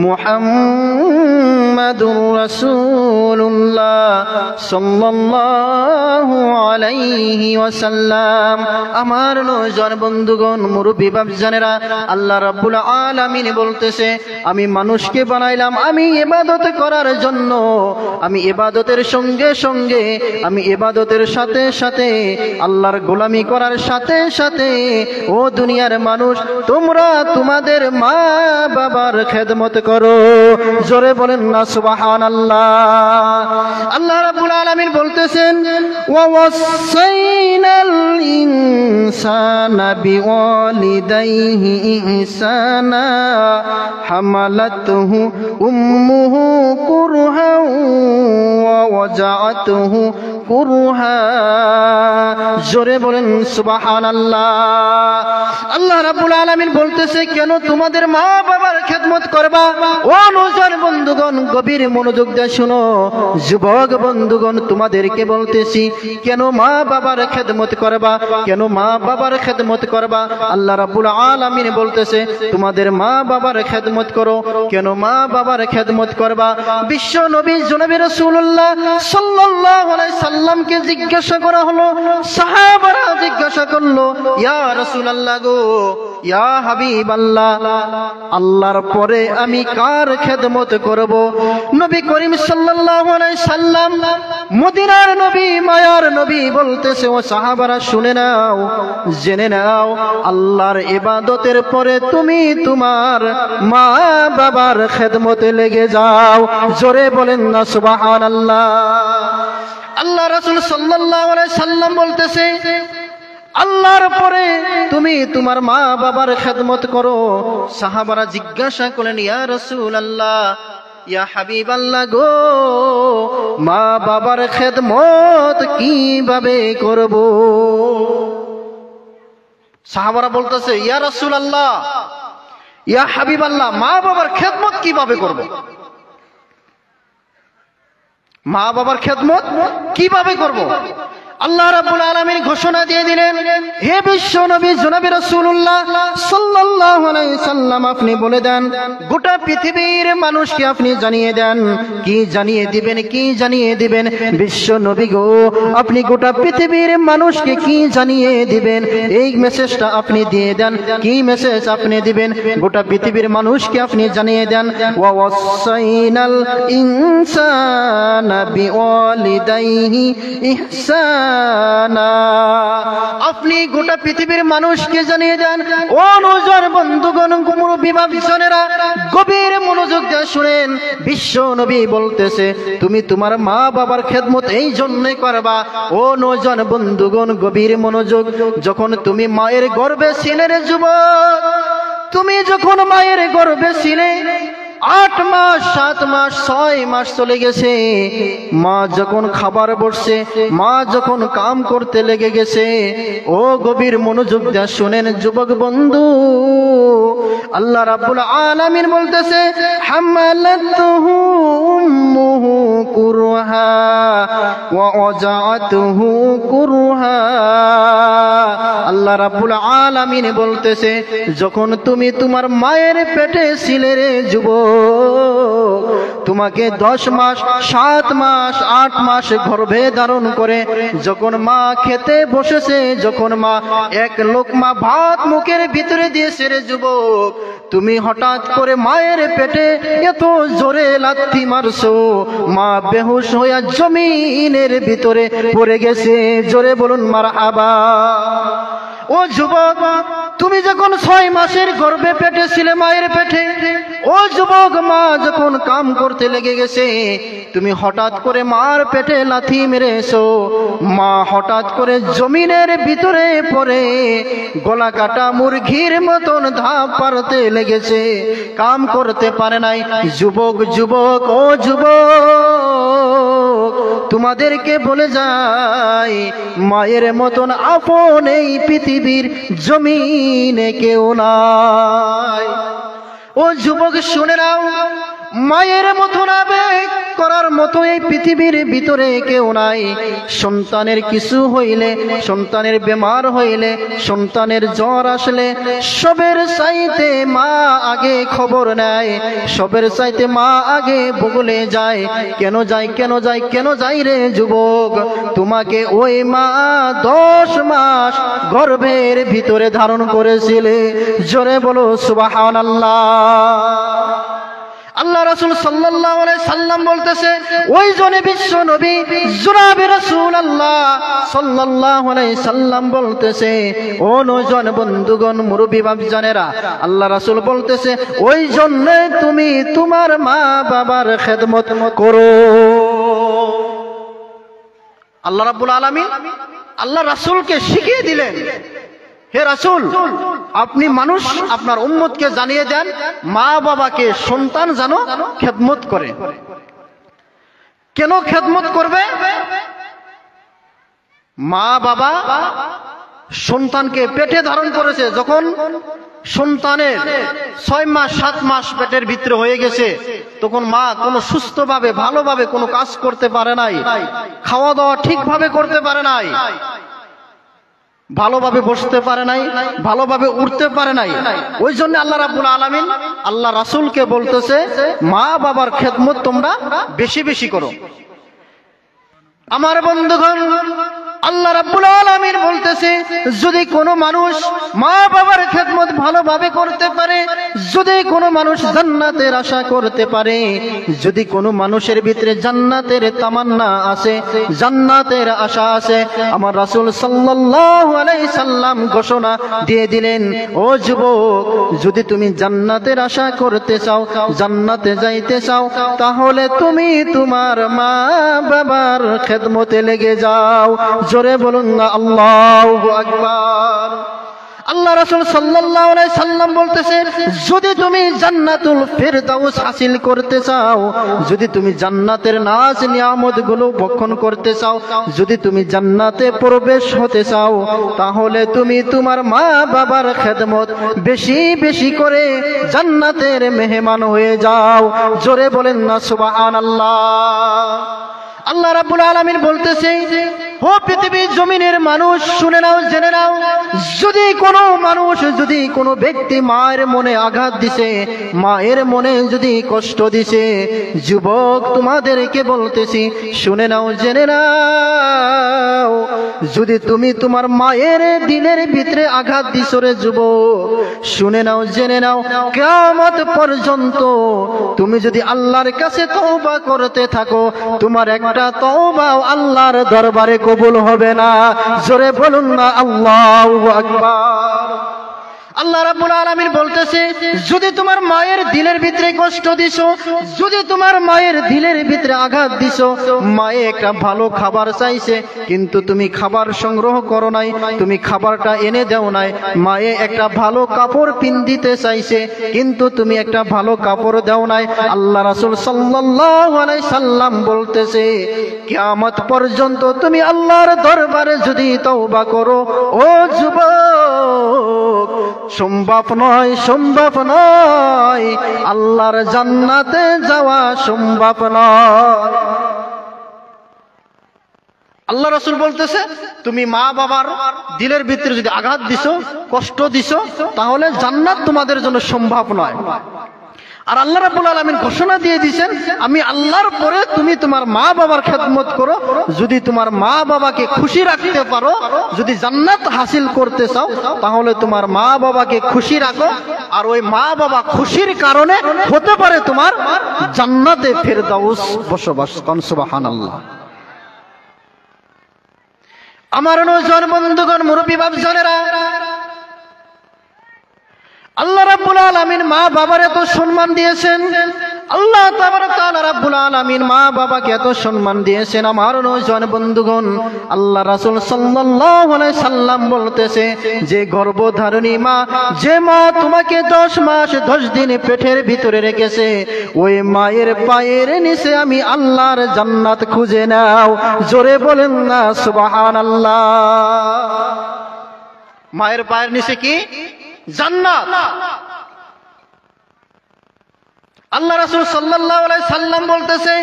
মুহাম্মাদুর রাসূলুল্লাহ সাল্লাল্লাহু আলাইহি ওয়াসাল্লাম। আমার নওজোয়ান বন্ধুগণ, মুরব্বি বাপজানেরা, আল্লাহ রাব্বুল আলামিন বলতেছে আমি মানুষকে বানাইলাম আমি ইবাদত করার জন্য। আমি ইবাদতের সঙ্গে সঙ্গে, আমি ইবাদতের সাথে সাথে, আল্লাহর গোলামি করার সাথে সাথে, ও দুনিয়ার মানুষ তোমরা তোমাদের মা বাবার খেদমত করো। জোরে বলেন না সুবহানাল্লাহ। আল্লাহ রাব্বুল আলামিন বলতেছেন ওয়া ওয়াসাইনাল ইনসানা বিওয়ালিদাইহি ইহসানা হামালাতুহু উম্মুহু কুরহান ওয়া ওয়াজাআতুহু কুরহা। জোরে বলেন সুবহানাল্লাহ। আল্লাহ রাব্বুল আলামিন বলতেছে কেন তোমাদের মা বাবার খেদমত করবা? ও নওজোয়ান বন্ধুগণ, গভীর মনোযোগ দিয়ে শুনো। যুবক বন্ধুগণ, তোমাদেরকে বলতেছি কেন মা বাবার খেদমত করবা, কেন মা বাবার খেদমত করবা? আল্লাহ রাব্বুল আলামিন বলতেছে তোমাদের মা বাবার খেদমত করো। কেন মা বাবার খেদমত করবা? বিশ্ব নবী জনাবে রাসূলুল্লাহ সাল্লাল্লাহু আলাইহি সাল্লামকে জিজ্ঞাসা করা হলো, সাহাবারা জিজ্ঞাসা করলো ইয়া রাসূলুল্লাহ গো, ইয়া হাবিবাল্লাহ, আল্লাহর পরে আমি কার খেদমত করব? নবী করিম সাল্লাল্লাহু আলাইহি সাল্লাম, মদিনার নবী, মায়ার নবী বলতেছে ও সাহাবারা শুনে নাও, জেনে নাও, আল্লাহর ইবাদতের পরে তুমি তোমার মা বাবার খেদমতে লেগে যাও। জোরে বলেন না সুবহানাল্লাহ। আল্লাহ রাসূল সাল্লাল্লাহু আলাইহি সাল্লাম বলতেছে আল্লাহর পরে তুমি তোমার মা বাবার খেদমত করো। সাহাবারা জিজ্ঞাসা করলেন ইয়া রাসূলুল্লাহ, ইয়া হাবিবাল্লাহ গো, মা বাবার খেদমত কিভাবে করব? সাহাবারা বলতেছে ইয়া রাসূলুল্লাহ, ইয়া হাবিবাল্লাহ, মা বাবার খেদমত কিভাবে করব? মা বাবার খেদমত কিভাবে করব? আল্লাহ রাব্বুল আলামিন ঘোষণা দিয়ে দিলেন, হে বিশ্ব নবী জনাবে রাসূলুল্লাহ সাল্লাল্লাহু আলাইহি সাল্লাম, আপনি বলে দেন, গোটা পৃথিবীর মানুষকে আপনি জানিয়ে দেন। কি জানিয়ে দিবেন? কি জানিয়ে দিবেন? বিশ্ব নবী গো, আপনি গোটা পৃথিবীর মানুষকে কি জানিয়ে দিবেন? এই মেসেজটা আপনি দিয়ে দেন। কি মেসেজ আপনি দিবেন? গোটা পৃথিবীর মানুষকে আপনি জানিয়ে দেন, ওয়া ওয়াসাইনাল ইনসানা বিওয়ালিদাইহি ইহসান। আপনি গোটা পৃথিবীর মানুষকে জানিয়ে দেন। ও নওজোয়ান বন্ধুগণ, মুরব্বি ভাইজনেরা, গভীর মনোযোগ দিয়ে শুনেন। বিশ্ব নবী বলতেছে, তুমি তোমার মা বাবার খেদমত এই জন্যই করবা। ও নওজোয়ান বন্ধুগণ, গভীর মনোযোগ। যখন তুমি মায়ের গর্ভে ছিলে রে যুবক, তুমি যখন মায়ের গর্ভে ছিলে, 8 মাস 7 মাস 6 মাস চলে গেছে, মা যখন খাবার বসছে, মা যখন কাম করতে লেগে গেছে, ও গভীর মনোযোগ দিয়ে শুনেন যুবক বন্ধু, আল্লাহ রাব্বুল আলামিন বলতেছে, হামালাতুহু উম্মুহু কুরহা ওয়া ওয়াজাআতুহু কুরহা। আল্লাহ রাব্বুল আলামিন বলতেছে, যখন তুমি তোমার মায়ের পেটে ছিলে রে যুবক, তোমাকে 10 মাস 7 মাস 8 মাস গর্ভে ধারণ করে যখন মা খেতে বসেছে, যখন মা এক লোকমা ভাত মুখের ভিতরে দিয়েছে রে যুবক, তুমি হঠাৎ করে মায়ের পেটে এত জোরে লাথি মারছো, মা বেহুশ হয়ে জমিনের ভিতরে পড়ে গেছে। জোরে বলুন মারহাবা। ও যুবক, তুমি যখন 6 মাসের গর্ভে পেটে ছিলে মায়ের পেটে, ও যুবক, মা যখন কাম করতে লেগে গেছে, তুমি হঠাৎ করে মার পেটে লাথি মেরেছো, মা হঠাৎ করে জমিনের ভিতরে পড়ে গলা কাটা মুরগির মতন ধাপ পারতে লেগেছে, কাম করতে পারে নাই। যুবক যুবক, ও যুবক, তোমাদেরকে বলে যাই, মায়ের মতন আপন এই পৃথিবীর জমিনে কেউ নাই। ও যুবক শুনে নাও, মায়ের মতন আবেগ করার মতো এই পৃথিবীর ভিতরে কেউ নাই। সন্তানের কিছু হইলে, সন্তানের বেমার হইলে, সন্তানের জ্বর আসলে, সবের চাইতে মা আগে খবর নেয়, সবের চাইতে মা আগে বগলে যায়। কেন যায়? কেন যায়? কেন যায় রে যুবক? তোমাকে ওই মা 10 মাস গর্ভের ভিতরে ধারণ করেছিলে। জোরে বলো সুবহানাল্লাহ। আল্লাহ রাসূল সাল্লাল্লাহু আলাইহি সাল্লাম বলতেছে, ওই জনে বিশ্ব নবী জনাবে রাসূলুল্লাহ সাল্লাল্লাহু আলাইহি সাল্লাম বলতেছে, ও নওজোয়ান বন্ধুগণ, মুরব্বি ভাইজানেরা, আল্লাহ রাসূল বলতেছে, ওই জন্য তুমি তোমার মা বাবার খেদমত করো। আল্লাহ রাব্বুল আলামিন আল্লাহ রাসূলকে শিখিয়ে দিলেন, হে রাসূল, আপনি মানুষ, আপনার উম্মতকে জানিয়ে দেন, মা বাবাকে সন্তান যেন খেদমত করে। কেন খেদমত করবে? মা বাবা সন্তানকে পেটে ধারণ করেছে, যখন সন্তানের 6 মাস 7 মাস পেটের ভিতরে হয়ে গেছে, তখন মা কোনো সুস্থভাবে ভালোভাবে কোনো কাজ করতে পারে নাই, খাওয়া দাওয়া ঠিকভাবে করতে পারে নাই, ভালোভাবে বসতে পারে নাই, ভালোভাবে উঠতে পারে নাই। ওই জন্য আল্লাহ রাব্বুল আলামিন আল্লাহ রাসূলকে বলতেছে, মা বাবার খেদমত তোমরা বেশি বেশি করো। আমার বন্ধুগণ, আল্লাহ রাব্বুল আলামিন বলতেছে, যদি কোনো মানুষ মা বাবার খেদমত ভালোভাবে করতে পারে, যদি কোনো মানুষ জান্নাতের আশা করতে পারে, যদি কোনো মানুষের ভিতরে জান্নাতের তামান্না আছে, জান্নাতের আশা আছে, আমার রাসূল সাল্লাল্লাহু আলাইহি সাল্লাম ঘোষণা দিয়ে দিলেন, ও যুবক, যদি তুমি জান্নাতের আশা করতে চাও, জান্নাতে যাইতে চাও, তাহলে তুমি তোমার মা বাবার খেদমতে লেগে যাও। জোরে বলুন না আল্লাহু আকবার। আল্লাহ রাসূল সাল্লাল্লাহু আলাইহি সাল্লাম বলতেছে, যদি তুমি জান্নাতুল ফেরদাউস হাসিল করতে চাও, যদি তুমি জান্নাতের নাজ নিয়ামত গুলো ভক্ষণ করতে চাও, যদি তুমি জান্নাতে প্রবেশ হতে চাও, তাহলে তুমি তোমার মা বাবার খেদমত বেশি বেশি করে জান্নাতের মেহমান হয়ে যাও। জোরে বলেন না সুবহানাল্লাহ। আল্লাহ রাব্বুল আলামিন বলতেছে, ও পৃথিবীর জমিনের মানুষ শুনে নাও, জেনে নাও, যদি কোনো ব্যক্তি মায়ের মনে আঘাত দিছে, মায়ের মনে যদি কষ্ট দিছে, যুবক তোমাদেরকে বলতেছি শুনে নাও, জেনে নাও, যদি তুমি তোমার মায়ের দিলের ভিতরে আঘাত দিছো রে যুবক, শুনে নাও, জেনে নাও, কিয়ামত পর্যন্ত তুমি যদি আল্লাহর কাছে তওবা করতে থাকো, তোমার একটা তওবাও আল্লাহর দরবারে কবুল হবে না। জোরে বলুন না আল্লাহু আকবার। আল্লাহ রাব্বুল আলামিন বলতেছে, যদি তোমার মায়ের দিলের ভিতরে কষ্ট দিছো, যদি তোমার মায়ের দিলের ভিতরে আঘাত দিছো, মায়ে একটা ভালো খাবার চাইছে কিন্তু তুমি খাবার সংগ্রহ করো নাই, তুমি খাবারটা এনে দাও নাই, মায়ে একটা ভালো কাপড় পিন্দিতে চাইছে কিন্তু তুমি একটা ভালো কাপড় দাও নাই, আল্লাহ রাসূল সাল্লাল্লাহু আলাইহি সাল্লাম বলতেছে, কিয়ামত পর্যন্ত তুমি আল্লাহর দরবারে যদি তওবা করো, ও যুবক, সম্ভব নয় আল্লাহর জান্নাতে যাওয়া সম্ভব নয়। আল্লাহ রাসূল বলতেছে, তুমি মা বাবার দিলের ভিতরে যদি আঘাত দিছো, কষ্ট দিছো, তাহলে জান্নাত তোমাদের জন্য সম্ভব নয়। আর আল্লাহ রাব্বুল আলামিন ঘোষণা দিয়ে দিয়েছেন, আমি আল্লাহর পরে তুমি তোমার মা বাবার খেদমত করো, যদি তোমার মা বাবাকে খুশি রাখতে পারো, যদি জান্নাত হাসিল করতে চাও, তাহলে তোমার মা বাবাকে খুশি রাখো, আর ওই মা বাবা খুশির কারণে হতে পারে তোমার জান্নাতে ফেরদাউস বসবাস। সুবহানাল্লাহ। আমার নওজোয়ান বন্ধুগণ, মুরব্বী বাপজানেরা, আল্লাহ রাব্বুল আলামিন মা বাবার এত সম্মান দিয়েছেন, আল্লাহ তাবারক তাআলা রাব্বুল আলামিন মা বাবাকে এত সম্মান দিয়েছেন। আমার নওজোয়ান বন্ধুগণ, আল্লাহ রাসূল সাল্লাল্লাহু আলাইহি সাল্লাম বলতেছে, যে গর্ভধারিণী মা, যে মা তোমাকে 10 মাস 10 দিন পেটের ভিতরে রেখেছে, ওই মায়ের পায়ের নিচে আমি আল্লাহর জান্নাত খুঁজে নাও। জোরে বলেন না সুবহানাল্লাহ। মায়ের পায়ের নিচে কি? জান্নাত। আল্লাহ রাসূল সাল্লাল্লাহু আলাইহি সাল্লাম বলতেছে,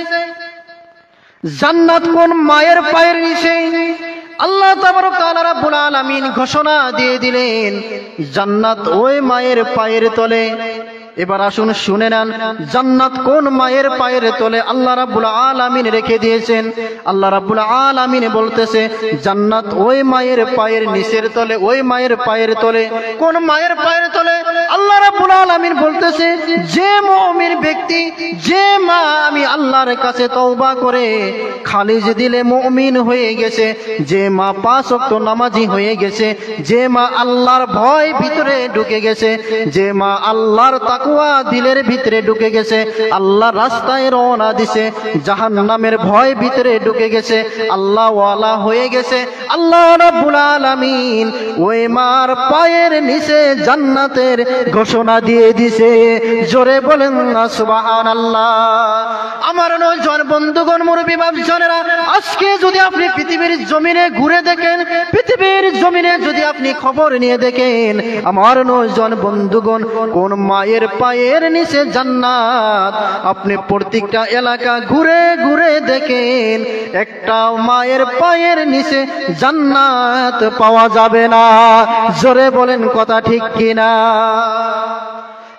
জান্নাত কোন মায়ের পায়ের নিচে? আল্লাহ তাবারক তাআলা রাব্বুল আলামিন ঘোষণা দিয়ে দিলেন, জান্নাত ওই মায়ের পায়ের তলে। এবার আসুন শুনে নেন, জান্নাত কোন মায়ের পায়ের তলে আল্লাহ রাব্বুল আলামিন রেখে দিয়েছেন। আল্লাহ রাব্বুল আলামিন বলতেছে, জান্নাত ওই মায়ের পায়ের নিচের তলে, ওই মায়ের পায়ের তলে। কোন মায়ের পায়ের তলে? আল্লাহ রাব্বুল আলামিন বলতেছে, যে মুমিন ব্যক্তি, যে মা আমি আল্লাহর কাছে তওবা করে খালিজ দিলে মুমিন হয়ে গেছে, যে মা 5 ওয়াক্ত নামাজি হয়ে গেছে, যে মা আল্লাহর ভয় ভিতরে ঢুকে গেছে, যে মা আল্লাহর তাকওয়া দিলের ভিতরে ঢুকে গেছে, আল্লাহর রাস্তায় রওনা দিছে, জাহান্নামের ভয় ভিতরে ঢুকে গেছে, আল্লাহ ওয়ালা হয়ে গেছে, আল্লাহ রাব্বুল আলামিন ওই মার পায়ের নিচে জান্নাতের ঘোষণা দিয়ে দিছে। জোরে বলেন না সুবহানাল্লাহ। আমার নওজোয়ান বন্ধুগণ, মুরব্বী বাপজানেরা, আজকে যদি আপনি পৃথিবীর জমিনে ঘুরে দেখেন, পৃথিবীর জমিনে যদি আপনি খবর নিয়ে দেখেন, আমার নওজোয়ান বন্ধুগণ, কোন মায়ের পায়ের নিচে জান্নাত? আপনি প্রত্যেকটা এলাকা ঘুরে ঘুরে দেখেন, একটা মায়ের পায়ের নিচে জান্নাত পাওয়া যাবে না। জোরে বলেন কথা ঠিক কিনা?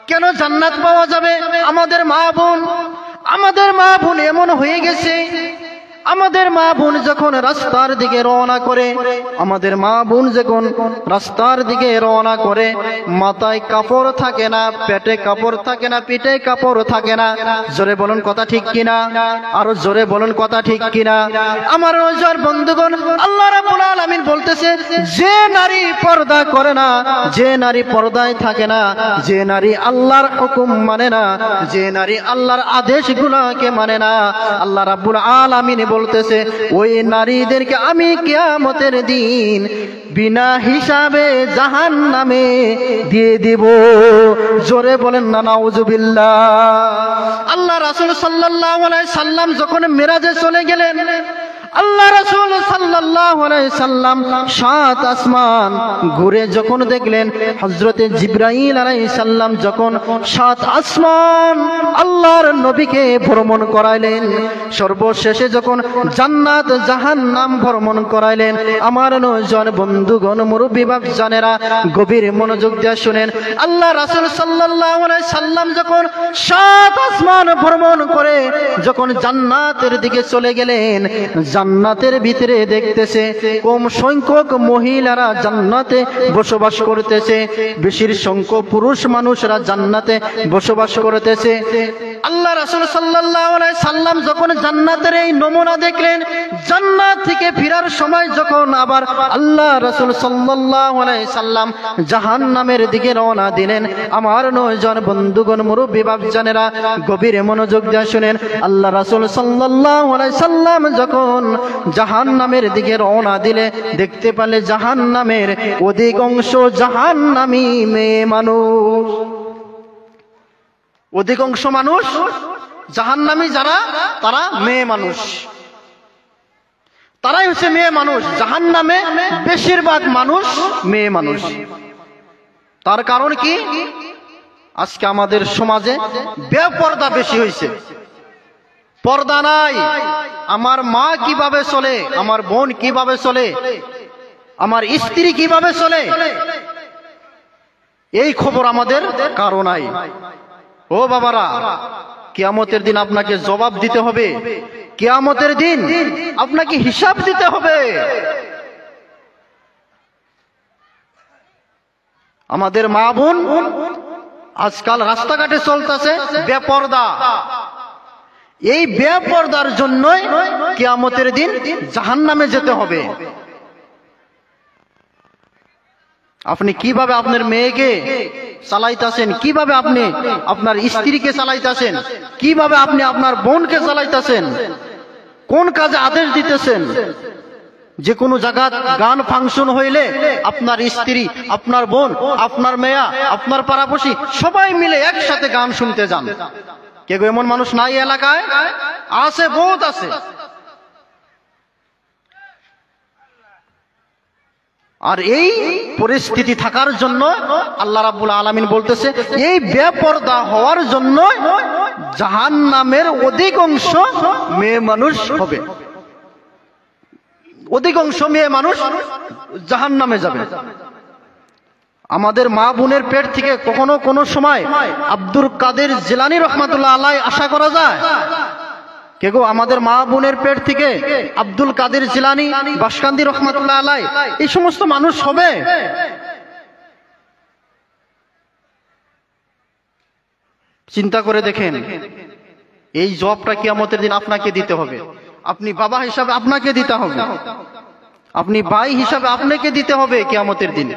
কেন জান্নাত পাওয়া যাবে? আমাদের মা বোন এমন হয়ে গেছে, আমাদের মা বোন যখন রাস্তার দিকে রওনা করে, আমাদের মা বোন যখন রাস্তার দিকে রওনা করে, মাথায় কাপড় থাকে না, পেটে কাপড় থাকে না, পিঠে কাপড় থাকে না। জোরে বলুন কথা ঠিক কিনা? আরো জোরে বলুন কথা ঠিক কিনা? আমার নওজোয়ান বন্ধুগণ, আল্লাহ রাব্বুল আলামিন বলতেছে, যে নারী পর্দা করে না, যে নারী পর্দায় থাকে না, যে নারী আল্লাহর হুকুম মানে না, যে নারী আল্লাহর আদেশগুলোকে মানে না, আল্লাহ রাব্বুল আলামিন বলতেছে, ওই নারীদেরকে আমি কিয়ামতের দিন বিনা হিসাবে জাহান্নামে দিয়ে দিব। জোরে বলেন না নাউজুবিল্লাহ। আল্লাহ রাসূল সাল্লাল্লাহু আলাইহি সাল্লাম যখন মিরাজে চলে গেলেন, আল্লাহ রাসূল সাল্লাল্লাহু আলাইহি সাল্লাম সাত আসমান ঘুরে যখন দেখলেন, হযরতে জিবরাইল আলাইহিস সালাম যখন সাত আসমান আল্লাহর নবীকে ভ্রমণ করাইলেন, সর্বশেষে যখন জান্নাত জাহান্নাম ভ্রমণ করাইলেন, আমার নয়জন বন্ধুগণ, মুরব্বী বাপজানেরা গভীর মনোযোগ দিয়ে শুনেন। আল্লাহ রাসূল সাল্লাল্লাহু আলাইহি সাল্লাম যখন সাত আসমান ভ্রমণ করে যখন জান্নাতের দিকে চলে গেলেন, জান্নাতের ভিতরে দেখতেছে কম সংখ্যক মহিলারা জান্নাতে বসবাস করতেছে, বেশির সংখ্যক পুরুষ মানুষরা জান্নাতে বসবাস করতেছে। আল্লাহ রাসূল সাল্লাল্লাহু আলাইহি সাল্লাম যখন জান্নাতের এই নমুনা দেখলেন, জান্নাত থেকে ফেরার সময় যখন আবার আল্লাহ রাসূল সাল্লাল্লাহু আলাইহি সাল্লাম জাহান্নামের দিকে রওনা দিলেন, আমার নয়জন বন্ধুগণ, মুরব্বী বাপজানেরা গভীর মনোযোগ দিয়ে শুনেন। আল্লাহ রাসূল সাল্লাল্লাহু আলাইহি সাল্লাম যখন জাহান্নামের দিকে রওনা দিলে, দেখতে পেলে জাহান্নামের অধিকাংশ জাহান্নামী মেয়ে মানুষ। অধিকাংশ মানুষ জাহান্নামী যারা, তারা মেয়ে মানুষ, তারাই হচ্ছে মেয়ে মানুষ। জাহান্নামে বেশিরভাগ মানুষ মেয়ে মানুষ। তার কারণ কি? আজকে আমাদের সমাজে বেপরদা বেশি হয়েছে, পর্দা নাই। আমার মা কিভাবে চলে, আমার বোন কিভাবে চলে, আমার স্ত্রী কিভাবে চলে, এই খবর আমাদের কারো নাই। ও বাবারা, কিয়ামতের দিন আপনাকে জবাব দিতে হবে, কিয়ামতের দিন আপনাকে হিসাব দিতে হবে। আমাদের মা বোন আজকাল রাস্তাঘাটে চলতেছে বেপরদা। এই বেপরদার জন্যই কিয়ামতের দিন জাহান্নামে যেতে হবে। আপনি কিভাবে আপনার মেয়েকে চালাইতেছেন, কিভাবে আপনি আপনার স্ত্রীকে চালাইতেছেন, কিভাবে আপনি আপনার বোনকে চালাইতেছেন, কোন কাজে আদেশ দিতেছেন। যে কোনো জায়গা গান ফাংশন হইলে আপনার স্ত্রী, আপনার বোন, আপনার মেয়া, আপনার পাড়াপড়শি সবাই মিলে একসাথে গান শুনতে যান। কেউ এমন মানুষ নাই এলাকায়? আছে, বহুত আছে। আর এই পরিস্থিতি থাকার জন্য আল্লাহ রাব্বুল আলামিন বলতেছে, এই বেপরদা হওয়ার জন্য জাহান্নামের অধিকাংশ মেয়ে মানুষ হবে, অধিকাংশ মেয়ে মানুষ জাহান্নামে যাবে। আমাদের মা বোনের পেট থেকে কখনো কোনো সময় আব্দুল কাদের জিলানী রহমাতুল্লাহ আলাইহি আশা করা যায়? কে গো, আমাদের মা বোনের পেট থেকে আব্দুল কাদের জিলানী, বাসকান্দি রহমাতুল্লাহ আলাইহি এই সমস্ত মানুষ হবে? চিন্তা করে দেখেন, এই জবটা কিয়ামতের দিন আপনাকে দিতে হবে। আপনি বাবা হিসাবে আপনাকে দিতে হবে, আপনি ভাই হিসাবে আপনাকে দিতে হবে কিয়ামতের দিন।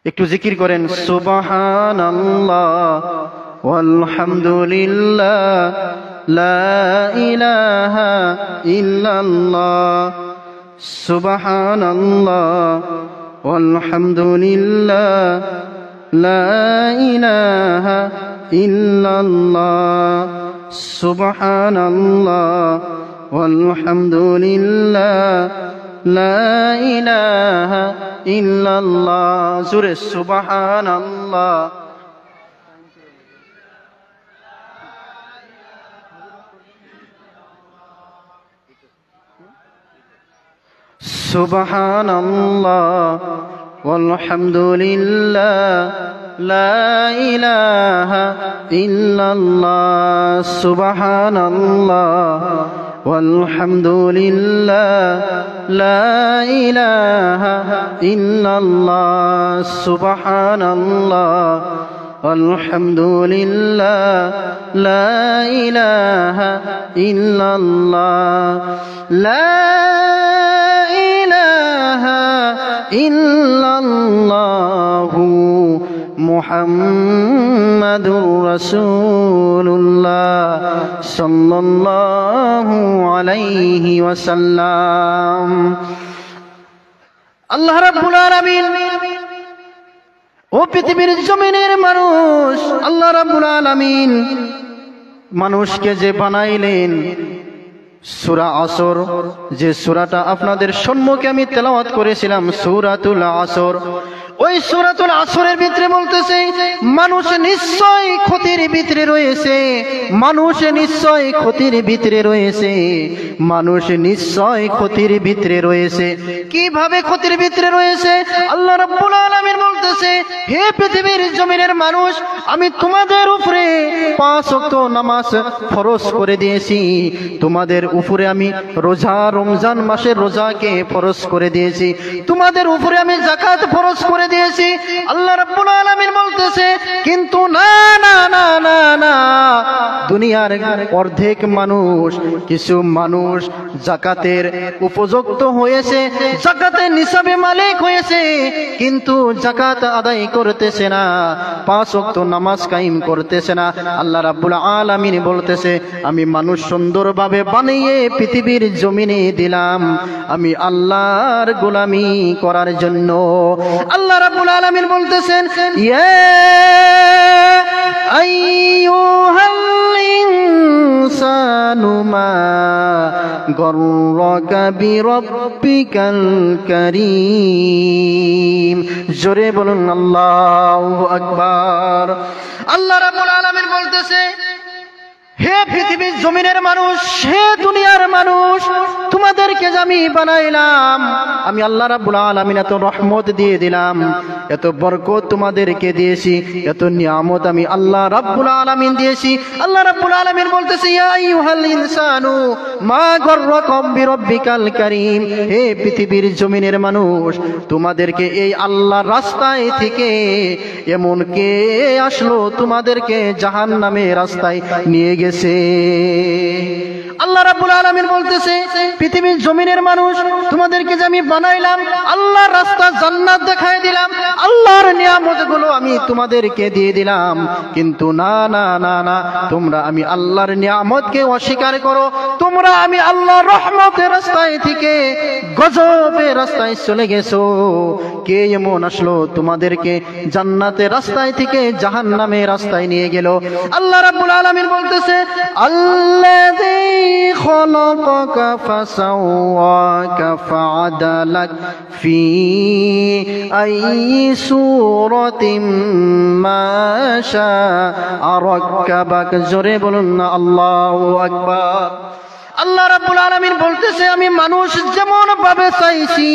একটু জিকির করেন, সুবহানাল্লাহ ওয়ালহামদুলিল্লাহ লা ইলাহা ইল্লাল্লাহ, সুবহানাল্লাহ ওয়ালহামদুলিল্লাহ লা ইলাহা ইল্লাল্লাহ, সুবহানাল্লাহ ওয়ালহামদুলিল্লাহ লা ইলাহা ইল্লাল্লাহ। জোরে সুবহানাল্লাহ। সুবহানাল্লাহ ওয়ালহামদুলিল্লাহ লা ইলাহা ইল্লাল্লাহ, সুবহানাল্লাহ ওয়ালহামদুলিল্লাহ লা ইলাহা ইল্লাল্লাহ, সুবহানাল্লাহ ওয়ালহামদুলিল্লাহ লা ইলাহা ইল্লাল্লাহ, লা ইলাহা ইল্লাল্লাহু মুহাম্মাদুর রাসূলুল্লাহ সাল্লাল্লাহু আলাইহি ওয়াসাল্লাম। আল্লাহ রাব্বুল আলামিন, ও পৃথিবীর জমিনের মানুষ, আল্লাহ রাব্বুল আলামিন মানুষকে যে বানাইলেন, সূরা আসর, যে সূরাটা আপনাদের সম্মুখে আমি তেলাওয়াত করেছিলাম, সূরাতুল আসর। ওই সূরাতুল আসরের ভিতরে বলতেছে মানুষ নিশ্চয় ক্ষতির ভিতরে রয়েছে, মানুষ নিশ্চয় ক্ষতির ভিতরে রয়েছে, মানুষ নিশ্চয় ক্ষতির ভিতরে রয়েছে। কিভাবে ক্ষতির ভিতরে রয়েছে? আল্লাহ রাব্বুল আলামিন বলতেছে, হে পৃথিবীর জমিনের মানুষ, আমি তোমাদের উপরে 5 ওয়াক্ত নামাজ ফরজ করে দিয়েছি, তোমাদের উপরে আমি রোজা, রমজান মাসের রোজাকে ফরজ করে দিয়েছি, তোমাদের উপরে আমি যাকাত ফরজ করে দিয়েছি। আল্লাহ রাব্বুল আলামিন বলতেছে, কিন্তু না না না না না, দুনিয়ার অর্ধেক মানুষ, কিছু মানুষ যাকাতের উপযুক্ত হয়েছে, যাকাতের নিসাবে মালিক হয়েছে, কিন্তু যাকাত আদায় করতেছে না, 5 ওয়াক্ত নামাজ কায়েম করতেছে না। আল্লাহ রাব্বুল আলামিন বলতেছে, আমি মানুষ সুন্দরভাবে বানিয়ে পৃথিবীর জমিনে দিলাম আমি আল্লাহর গোলামি করার জন্য। আল্লাহ রাব্বুল আলামিন বলতেছেন, ইয়া আইয়ুহাল ইনসানু মা গররাকা বিরাব্বিকাল কারীম। জোরে বলুন আল্লাহু আকবার। আল্লাহ রাব্বুল আলামিন বলতেছে, হে পৃথিবীর জমিনের মানুষ, হে দুনিয়ার মানুষ, তোমাদেরকে যে আমি বানাইলাম, আমি আল্লাহ রাব্বুল আলামিন এত রহমত দিয়ে দিলাম, এত বরকত তোমাদেরকে দিয়েছি, এত নিয়ামত আমি আল্লাহ রাব্বুল আলামিন দিয়েছি। আল্লাহ রাব্বুল আলামিন বলতেছে, ইয়া আইয়ুহাল ইনসানু মা গররাকা বিরাব্বিকাল কারীম। হে পৃথিবীর জমিনের মানুষ, তোমাদেরকে এই আল্লাহর রাস্তায় থেকে এমন কে আসলো তোমাদেরকে জাহান্নামের রাস্তায় নিয়ে গেছে? আল্লাহ রাব্বুল আলামিন বলতেছে, পৃথিবীর জমিনের মানুষ, তোমাদেরকে যে আমি বানাইলাম, আল্লাহর রাস্তা জান্নাত দেখায় দিলাম, আল্লাহর নিয়ামতগুলো আমি তোমাদেরকে দিয়ে দিলাম, কিন্তু না না না না, তোমরা আমি আল্লাহর নিয়ামতকে অস্বীকার করো, তোমরা আমি আল্লাহর রহমতের রাস্তায় থেকে গজবের রাস্তায় চলে গেছো। কে এমন আসলো তোমাদেরকে জান্নাতের রাস্তায় থেকে জাহান্নামের রাস্তায় নিয়ে গেল? আল্লাহ রাব্বুল আলামিন বলতেছে, আল্লাযী খলাকাকা ফাসাওয়াকা ফাআদালাক ফি আইয়ি সূরাতিন মা শাআ রাক্কাবাক। জোরে বলুন না আল্লাহু আকবার। আল্লাহ রাব্বুল আলামিন বলতেছে, আমি মানুষ যেমন ভাবে চাইছি,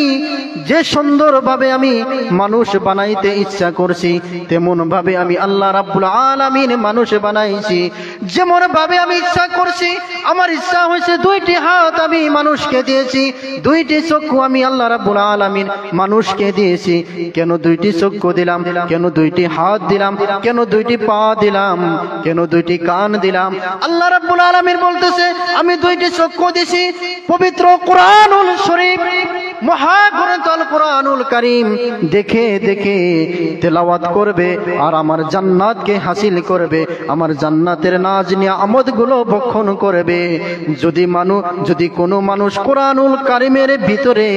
যে সুন্দর ভাবে আমি মানুষ বানাইতে ইচ্ছা করছি, তেমন ভাবে আমি আল্লাহ রাব্বুল আলামিন মানুষ বানাইছি। যেমন ভাবে আমি ইচ্ছা করছি, আমার ইচ্ছা হয়েছে 2টি হাত আমি মানুষকে দিয়েছি, 2টি চক্ষু আমি আল্লাহ রাব্বুল আলামিন মানুষকে দিয়েছি। কেন 2টি চক্ষু দিলাম? কেন 2টি হাত দিলাম? কেন 2টি পা দিলাম? কেন 2টি কান দিলাম? আল্লাহ রাব্বুল আলামিন বলতেছে, আমি 2টি চক্ষু দিছি পবিত্র কোরআনুল শরীফ, মহাগ্রন্থ কোরআনুল কারীম দেখে দেখে তেলাওয়াত করবে আর আমার জান্নাতকে হাসিল করবে, আমার জান্নাতের নাজ নিয়ামত গুলো ভক্ষণ করবে। যদি কোনো মানুষ কোরআনুল কারীমের ভিতরে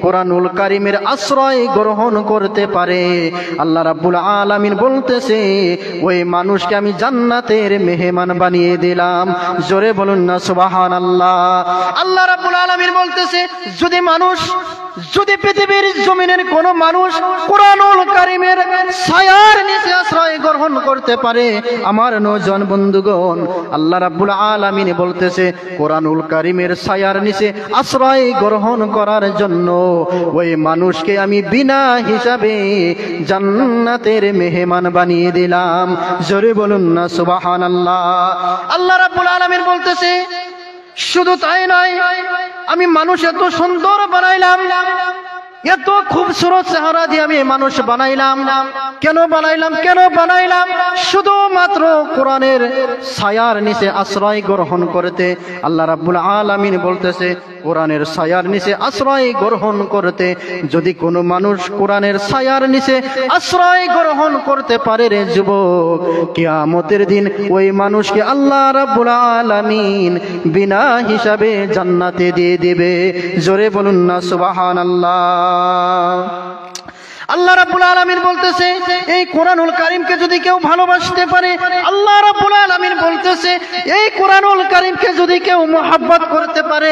কোরআনুল কারীমের আশ্রয় গ্রহণ করতে পারে, আল্লাহ রাব্বুল আলামিন বলতেছে, ওই মানুষকে আমি জান্নাতের মেহমান বানিয়ে দিলাম। জোরে বলুন না সুবহানাল্লাহ। আল্লাহ রাব্বুল আলামিন বলতেছে, যদি পৃথিবীর জমিনের কোন মানুষ কোরআনুল কারীমের ছায়ার নিচে আশ্রয় গ্রহণ করতে পারে, আমার নওজোয়ান বন্ধুগণ, আল্লাহ রাব্বুল আলামিন বলতেছে, কোরআনুল কারীমের ছায়ার নিচে আশ্রয় গ্রহণ করার জন্য ওই মানুষকে আমি বিনা হিসাবে জান্নাতের মেহমান বানিয়ে দিলাম। জোরে বলুন না সুবহানাল্লাহ। আল্লাহ রাব্বুল আলামিন বলতেছে, শুধু তাই নয়, আমি মানুষ এত সুন্দর বানাইলাম, এত খুবসুরত চেহারা দিয়ে আমি মানুষ বানাইলাম। কেন বানাইলাম? শুধুমাত্র কোরআনের ছায়ার নিচে আশ্রয় গ্রহণ করতে। আল্লাহ রাব্বুল আলামিন বলতেছে, কোরআনের ছায়ার নিচে আশ্রয় গ্রহণ করতে। যদি কোনো মানুষ কোরআনের ছায়ার নিচে আশ্রয় গ্রহণ করতে পারে রে যুবক, কিয়ামতের দিন ওই মানুষকে আল্লাহ রাব্বুল আলামিন বিনা হিসাবে জান্নাতে দিয়ে দিবে। জোরে বলুন না সুবহানাল্লাহ। আল্লাহ রাব্বুল আলামিন বলতেছে এই কোরআনুল কারীমকে যদি কেউ ভালোবাসতে পারে, আল্লাহ রাব্বুল আলামিন বলতেছে এই কোরআনুল কারীমকে যদি কেউ মহব্বত করতে পারে,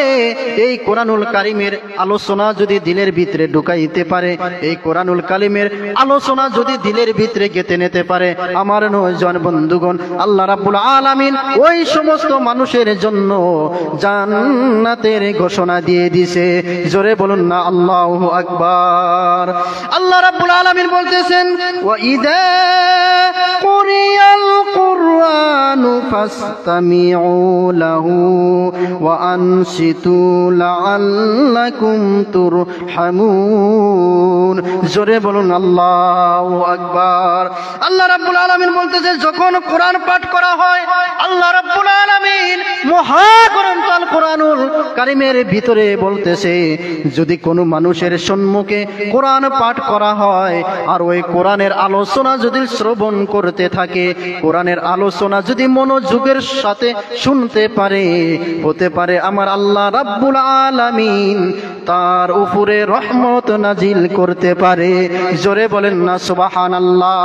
এই কোরআনুল কারীমের আলোচনা যদি দিলের ভিতরে ঢুকাইতে পারে, এই কোরআনুল কারীমের আলোচনা যদি দিলের ভিতরে গেঁথে নিতে পারে, আমার নয়জন বন্ধুগণ, আল্লাহ রাব্বুল আলামিন ওই সমস্ত মানুষের জন্য জান্নাতের ঘোষণা দিয়ে দিয়েছে। জোরে বলুন না আল্লাহু আকবার। আল্লাহ রাব্বুল আলামিন বলতেছেন ওয়া ইযা কুরিয়াল কুরআনু ফাসতামিউ লাহু ওয়া আনসিতু লাআল্লাকুম তুরহামুন। জোরে বলুন আল্লাহু আকবার। আল্লাহ রাব্বুল আলামিন বলতেছে যখন কোরআন পাঠ করা হয়, আল্লাহ রাব্বুল আলামিন মহাগ্রন্থ আল কোরআনুল কারীমের ভিতরে বলতেছে যদি কোনো মানুষের সম্মুখে কোরআন পাঠ করা হয় আর ওই কোরআনের আলোচনা যদি শ্রবণ করতে থাকে, কোরআনের আলোচনা যদি মনোযোগের সাথে শুনতে পারে, হতে পারে আমার আল্লাহ রাব্বুল আলামিন তার উপরে রহমত নাজিল করতে পারে। জোরে বলেন না সুবহানাল্লাহ।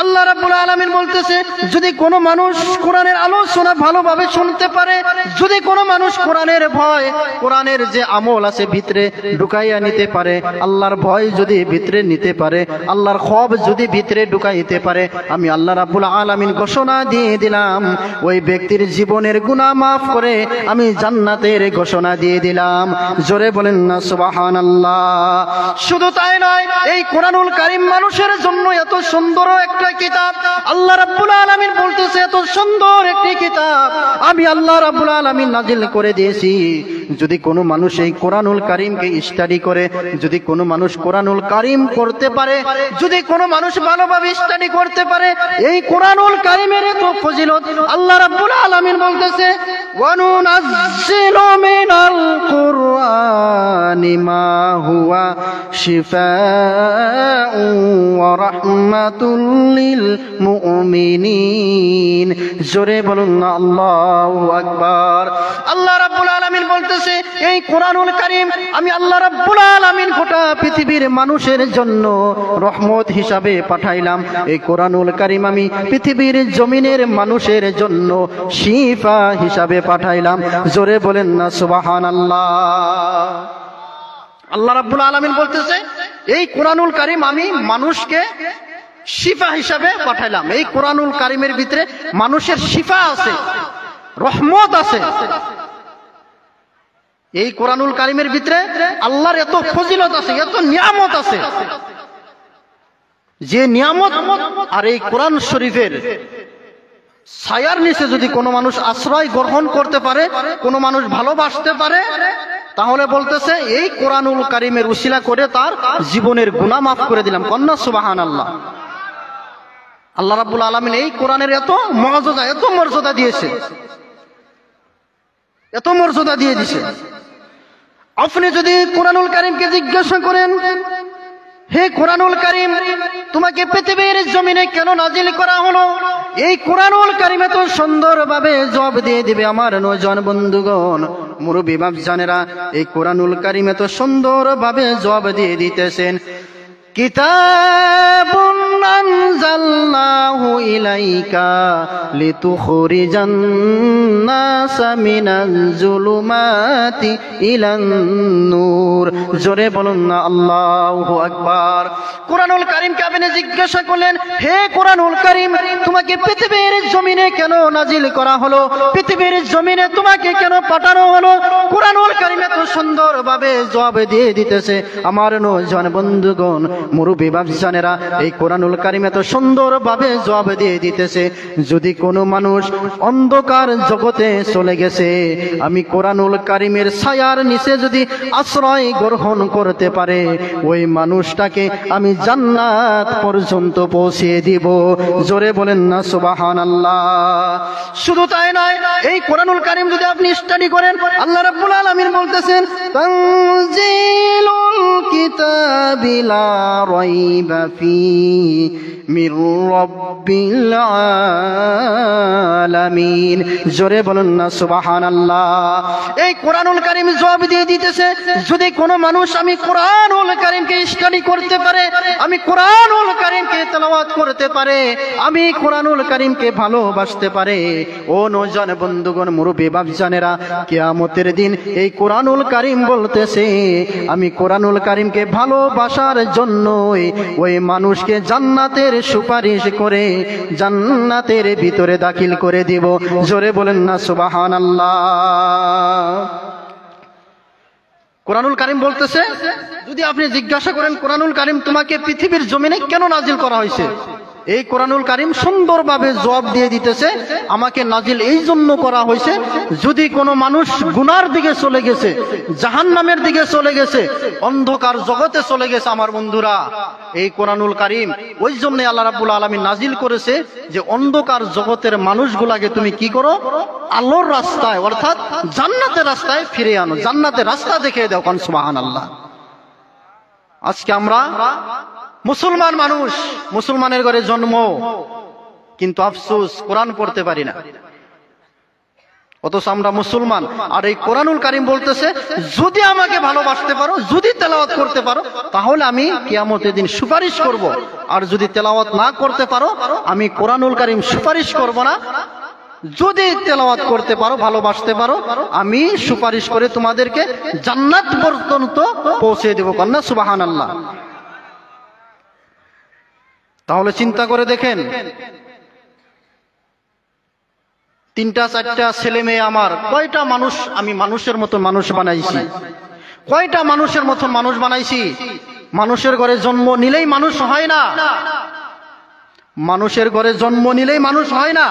আল্লাহ রাব্বুল আলামিন বলতেছে যদি কোনো মানুষ কোরআনের আলোচনা ভালোভাবে শুনতে পারে, যদি কোনো মানুষ কোরআনের ভয়, কোরআনের যে আমল আছে ভিতরে ঢুকাইয়া নিতে পারে, আল্লাহর ভয় যদি ভিতরে নিতে পারে, আল্লাহর খব যদি ভিতরে ঢুকাইতে পারে, আমি আল্লাহ রাব্বুল আলামিন ঘোষণা দিয়ে দিলাম ওই ব্যক্তির জীবনের গুনাহ মাফ করে আমি জান্নাতের ঘোষণা দিয়ে দিলাম। জোরে বলেন না সুবহানাল্লাহ। শুধু তাই নয়, এই কোরআনুল কারীম মানুষের জন্য এত সুন্দর একটা কিতাব, আল্লাহ রাব্বুল আলামিন বলতেছে এত সুন্দর একটি কিতাব আমি আল্লাহ রাব্বুল আলামিন নাজিল করে দিয়েছি। যদি কোনো মানুষ এই কোরআনুল কারীমকে স্টাডি করে, যদি কোনো মানুষ কোরআনুল কারীম করতে পারে, যদি কোনো মানুষ ভালোভাবে স্টাডি করতে পারে, এই কোরআনুল কারীমের এত ফজিলত আল্লাহ রাব্বুল আলামিন বলতেছে ওয়া নুনাজ্জিলু মিনাল কুরআনি মা হুয়া শিফাউ ওয়া রাহমাতুল লিল মুমিনিন। জোরে বলুন না আল্লাহু আকবার। আল্লাহ রাব্বুল আলামিন বলতেছে এই কোরআনুল কারীম আমি আল্লাহ রাব্বুল আলামিন গোটা পৃথিবীর মানুষের জন্য রহমত হিসাবে পাঠাইলাম। এই কোরআনুল কারীম আমি পৃথিবীর জমিনের মানুষের জন্য শিফা হিসাবে পাঠাইলাম। জোরে বলেন না সুবহানাল্লাহ। আল্লাহ রাব্বুল আলামিন বলতেছে এই কোরআনুল কারীম আমি মানুষকে শিফা হিসাবে পাঠাইলাম। এই কোরআনুল কারীমের ভিতরে মানুষের শিফা আছে, রহমত আছে। এই কোরআনুল কারীমের ভিতরে আল্লাহর এত ফজিলত আছে, এত নিয়ামত আছে, যে নিয়ামত আর এই কোরআন শরীফের ছায়ার নিচে যদি কোনো মানুষ আশ্রয় গ্রহণ করতে পারে, কোনো মানুষ ভালোবাসতে পারে, তাহলে বলতেছে এই কোরআনুল কারীমের উসিলা করে তার জীবনের গুনাহ মাফ করে দিলাম। কন্যা সুবহানাল্লাহ। আল্লাহ রাব্বুল আলামিন এই কোরআনের এত মর্যাদা, এত মর্যাদা দিয়েছে, এত মর্যাদা দিয়ে দিয়েছে। আপনি যদি কোরআনুল কারীমকে জিজ্ঞাসা করেন হে কোরআনুল কারীম তোমাকে পৃথিবীর জমিনে কেন নাজিল করা হলো, এই কোরআনুল কারীম এত সুন্দরভাবে জবাব দিয়ে দিবে আমার নয়জন বন্ধুগণ, মুরব্বি বাপজানেরা। এই কোরআনুল কারীম এত সুন্দরভাবে জবাব দিয়ে দিতেছেন কিতাবুন আনজালনাহু ইলাইকা লিতুখরিজান নাসা মিনাজ জুলুমাতি ইলান নূর। জোরে বলুন না আল্লাহু আকবার। কোরআনুল কারীমকে আপনি জিজ্ঞাসা করলেন হে কোরআনুল কারীম তোমাকে পৃথিবীর জমিনে কেন নাজিল করা হলো, পৃথিবীর জমিনে তোমাকে কেন পাঠানো হলো? কোরআনুল কারীম এত সুন্দরভাবে জবাব দিয়ে দিতেছে আমার নয়জন বন্ধুগণ, মুরব্বি বাপজানেরা। এই কোরআনুল কারীম এত সুন্দরভাবে জবাব দিয়ে দিতেছে যদি কোনো মানুষ অন্ধকার জগতে চলে গেছে, আমি কোরআনুল কারীমের ছায়ার নিচে যদি আশ্রয় গ্রহণ করতে পারে, ওই মানুষটাকে আমি জান্নাত পর্যন্ত পৌঁছে দিব। জোরে বলেন না সুবহানাল্লাহ। শুধু তাই নয়, এই কোরআনুল কারীম যদি আপনি স্টাডি করেন, আল্লাহ রাব্বুল আলামিন বলতেছেন তানজিলুল কিতাবি লা রাইবা ফীহি মির রাব্বিল আলামিন। জোরে বলুন না সুবহানাল্লাহ। এই কোরআনুল কারীম জবাব দিয়ে দিতেছে, যদি কোনো মানুষ আমি কোরআনুল কারীমকে স্টাডি করতে পারে, আমি কোরআনুল কারীমকে তেলাওয়াত করতে পারে, আমি কোরআনুল কারীমকে ভালোবাসতে পারে, ও নওজোয়ান বন্ধুগণ, মুরব্বি বাপজানেরা, কিয়ামতের দিন এই কোরআনুল কারীম বলতেছে আমি কোরআনুল কারীমকে ভালোবাসার জন্যই ওই মানুষকে জান্নাতের সুপারিশ করে জান্নাতের ভিতরে দাখিল করে দিব। জোরে বলেন না সুবহানাল্লাহ। কোরআনুল কারীম বলতেছে, যদি আপনি জিজ্ঞাসা করেন কোরআনুল কারীম তোমাকে পৃথিবীর জমিনে কেন নাজিল করা হয়েছে, এই কোরআনুল কারীম সুন্দরভাবে জবাব দিয়ে দিতেছে, আমাকে নাজিল এই জন্য করা হয়েছে, যদি কোনো মানুষ গুনার দিকে চলে গেছে, জাহান্নামের দিকে চলে গেছে, অন্ধকার জগতে চলে গেছে, আমার বন্ধুরা, এই কোরআনুল কারীম ওই জন্য আল্লাহ রাব্বুল আলামিন নাজিল করেছে যে অন্ধকার জগতের মানুষগুলাকে তুমি কি করো, আলোর রাস্তায় অর্থাৎ জান্নাতের রাস্তায় ফিরে আনো, জান্নাতের রাস্তা দেখিয়ে দাও। কোন সুবহানাল্লাহ। আজকে আমরা মুসলমান মানুষ, মুসলমানের ঘরে জন্ম, কিন্তু আফসোস কোরআন পড়তে পারি না, অথচ আমরা মুসলমান। আর এই কোরআনুল কারীম বলতেছে যদি আমাকে ভালোবাসতে পারো, যদি তেলাওয়াত করতে পারো, তাহলে আমি কিয়ামতের দিন সুপারিশ করব, আর যদি তেলাওয়াত না করতে পারো আমি কোরআনুল কারীম সুপারিশ করব না, যদি তেলাওয়াত করতে পারো, ভালোবাসতে পারো, আমি সুপারিশ করে তোমাদেরকে জান্নাত পর্যন্ত পৌঁছে দেব। কন্যা সুবহানাল্লাহ। তাহলে চিন্তা করে দেখেন, 3টা 4টা ছেলে মেয়ে আমার, কয়টা মানুষ আমি মানুষের মতো মানুষ বানাইছি, কয়টা মানুষের মতো মানুষ বানাইছি। মানুষের ঘরে জন্ম নিলেই মানুষ হয় না, মানুষের ঘরে জন্ম নিলেই মানুষ হয় না।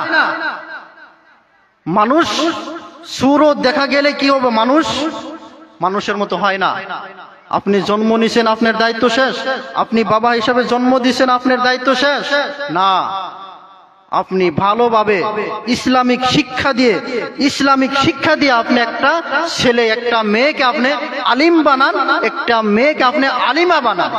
মানুষ সুরত দেখা গেলে কি হবে, মানুষ মানুষের মতো হয় না। আপনি জন্ম নিছেন, আপনার দায়িত্ব শেষ। আপনি বাবা হিসাবে জন্ম দিছেন, আপনার দায়িত্ব শেষ না। আপনি ভালোভাবে ইসলামিক শিক্ষা দিয়ে আপনি একটা ছেলে একটা মেয়েকে আপনি আলিম বানান, একটা মেয়েকে আপনি আলিমা বানান।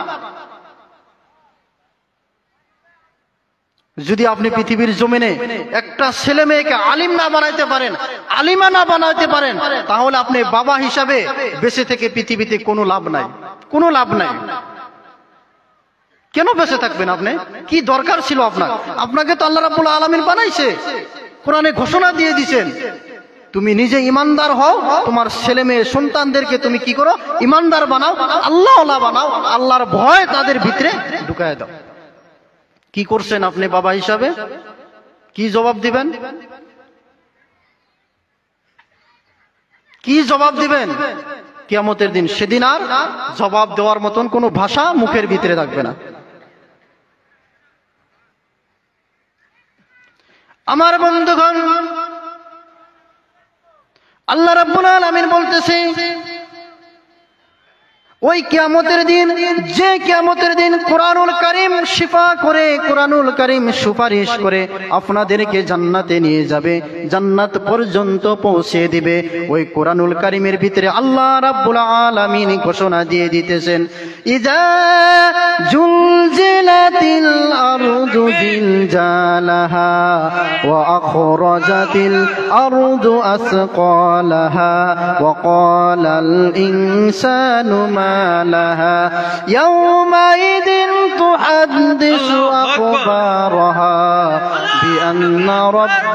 যদি আপনি পৃথিবীর জমিনে একটা ছেলে মেয়েকে আলিম না বানাইতে পারেন, আলিমা না বানাইতে পারেন, তাহলে আপনি বাবা হিসাবে বেঁচে থেকে পৃথিবীতে কোনো লাভ নাই, কোনো লাভ নাই। কেন বেঁচে থাকবেন আপনি? কি দরকার ছিল আপনার? আপনাকে তো আল্লাহ রাব্বুল আলামিন বানাইছে, কোরআনে ঘোষণা দিয়ে দিয়েছেন, তুমি নিজে ইমানদার হও, তোমার ছেলে মেয়ে সন্তানদেরকে তুমি কি করো, ইমানদার বানাও, আল্লাহওয়ালা বানাও, আল্লাহর ভয় তাদের ভিতরে ঢুকায় দাও। কি করছেন আপনি বাবা হিসাবে? কি জবাব দিবেন? কি জবাব দিবেন কিয়ামতের দিন? সেদিন আর জবাব দেওয়ার মতন কোনো ভাষা মুখের ভিতরে থাকবে না। আমার বন্ধুগণ, আল্লাহ রাব্বুল আলামিন বলতেছে ওই কিয়ামতের দিন, যে কিয়ামতের দিন কোরআনুল কারীম শিফা করে, কোরআনুল কারীম সুপারিশ করে আপনাদেরকে জান্নাতে নিয়ে যাবে, জান্নাত পর্যন্ত পৌঁছে দিবে, ওই কোরআনুল কারীমের ভিতরে আল্লাহ রাব্বুল আলামিন ঘোষণা দিয়ে দিতেছেন, ইযা জুলজিলাতিল আরদু জিলজালাহা ওয়া আখরাজাতিল আরদু আসকালাহা ওয়া ক্বালাল ইনসানু মা لها يومئذ تحدث أخبارها بأن رب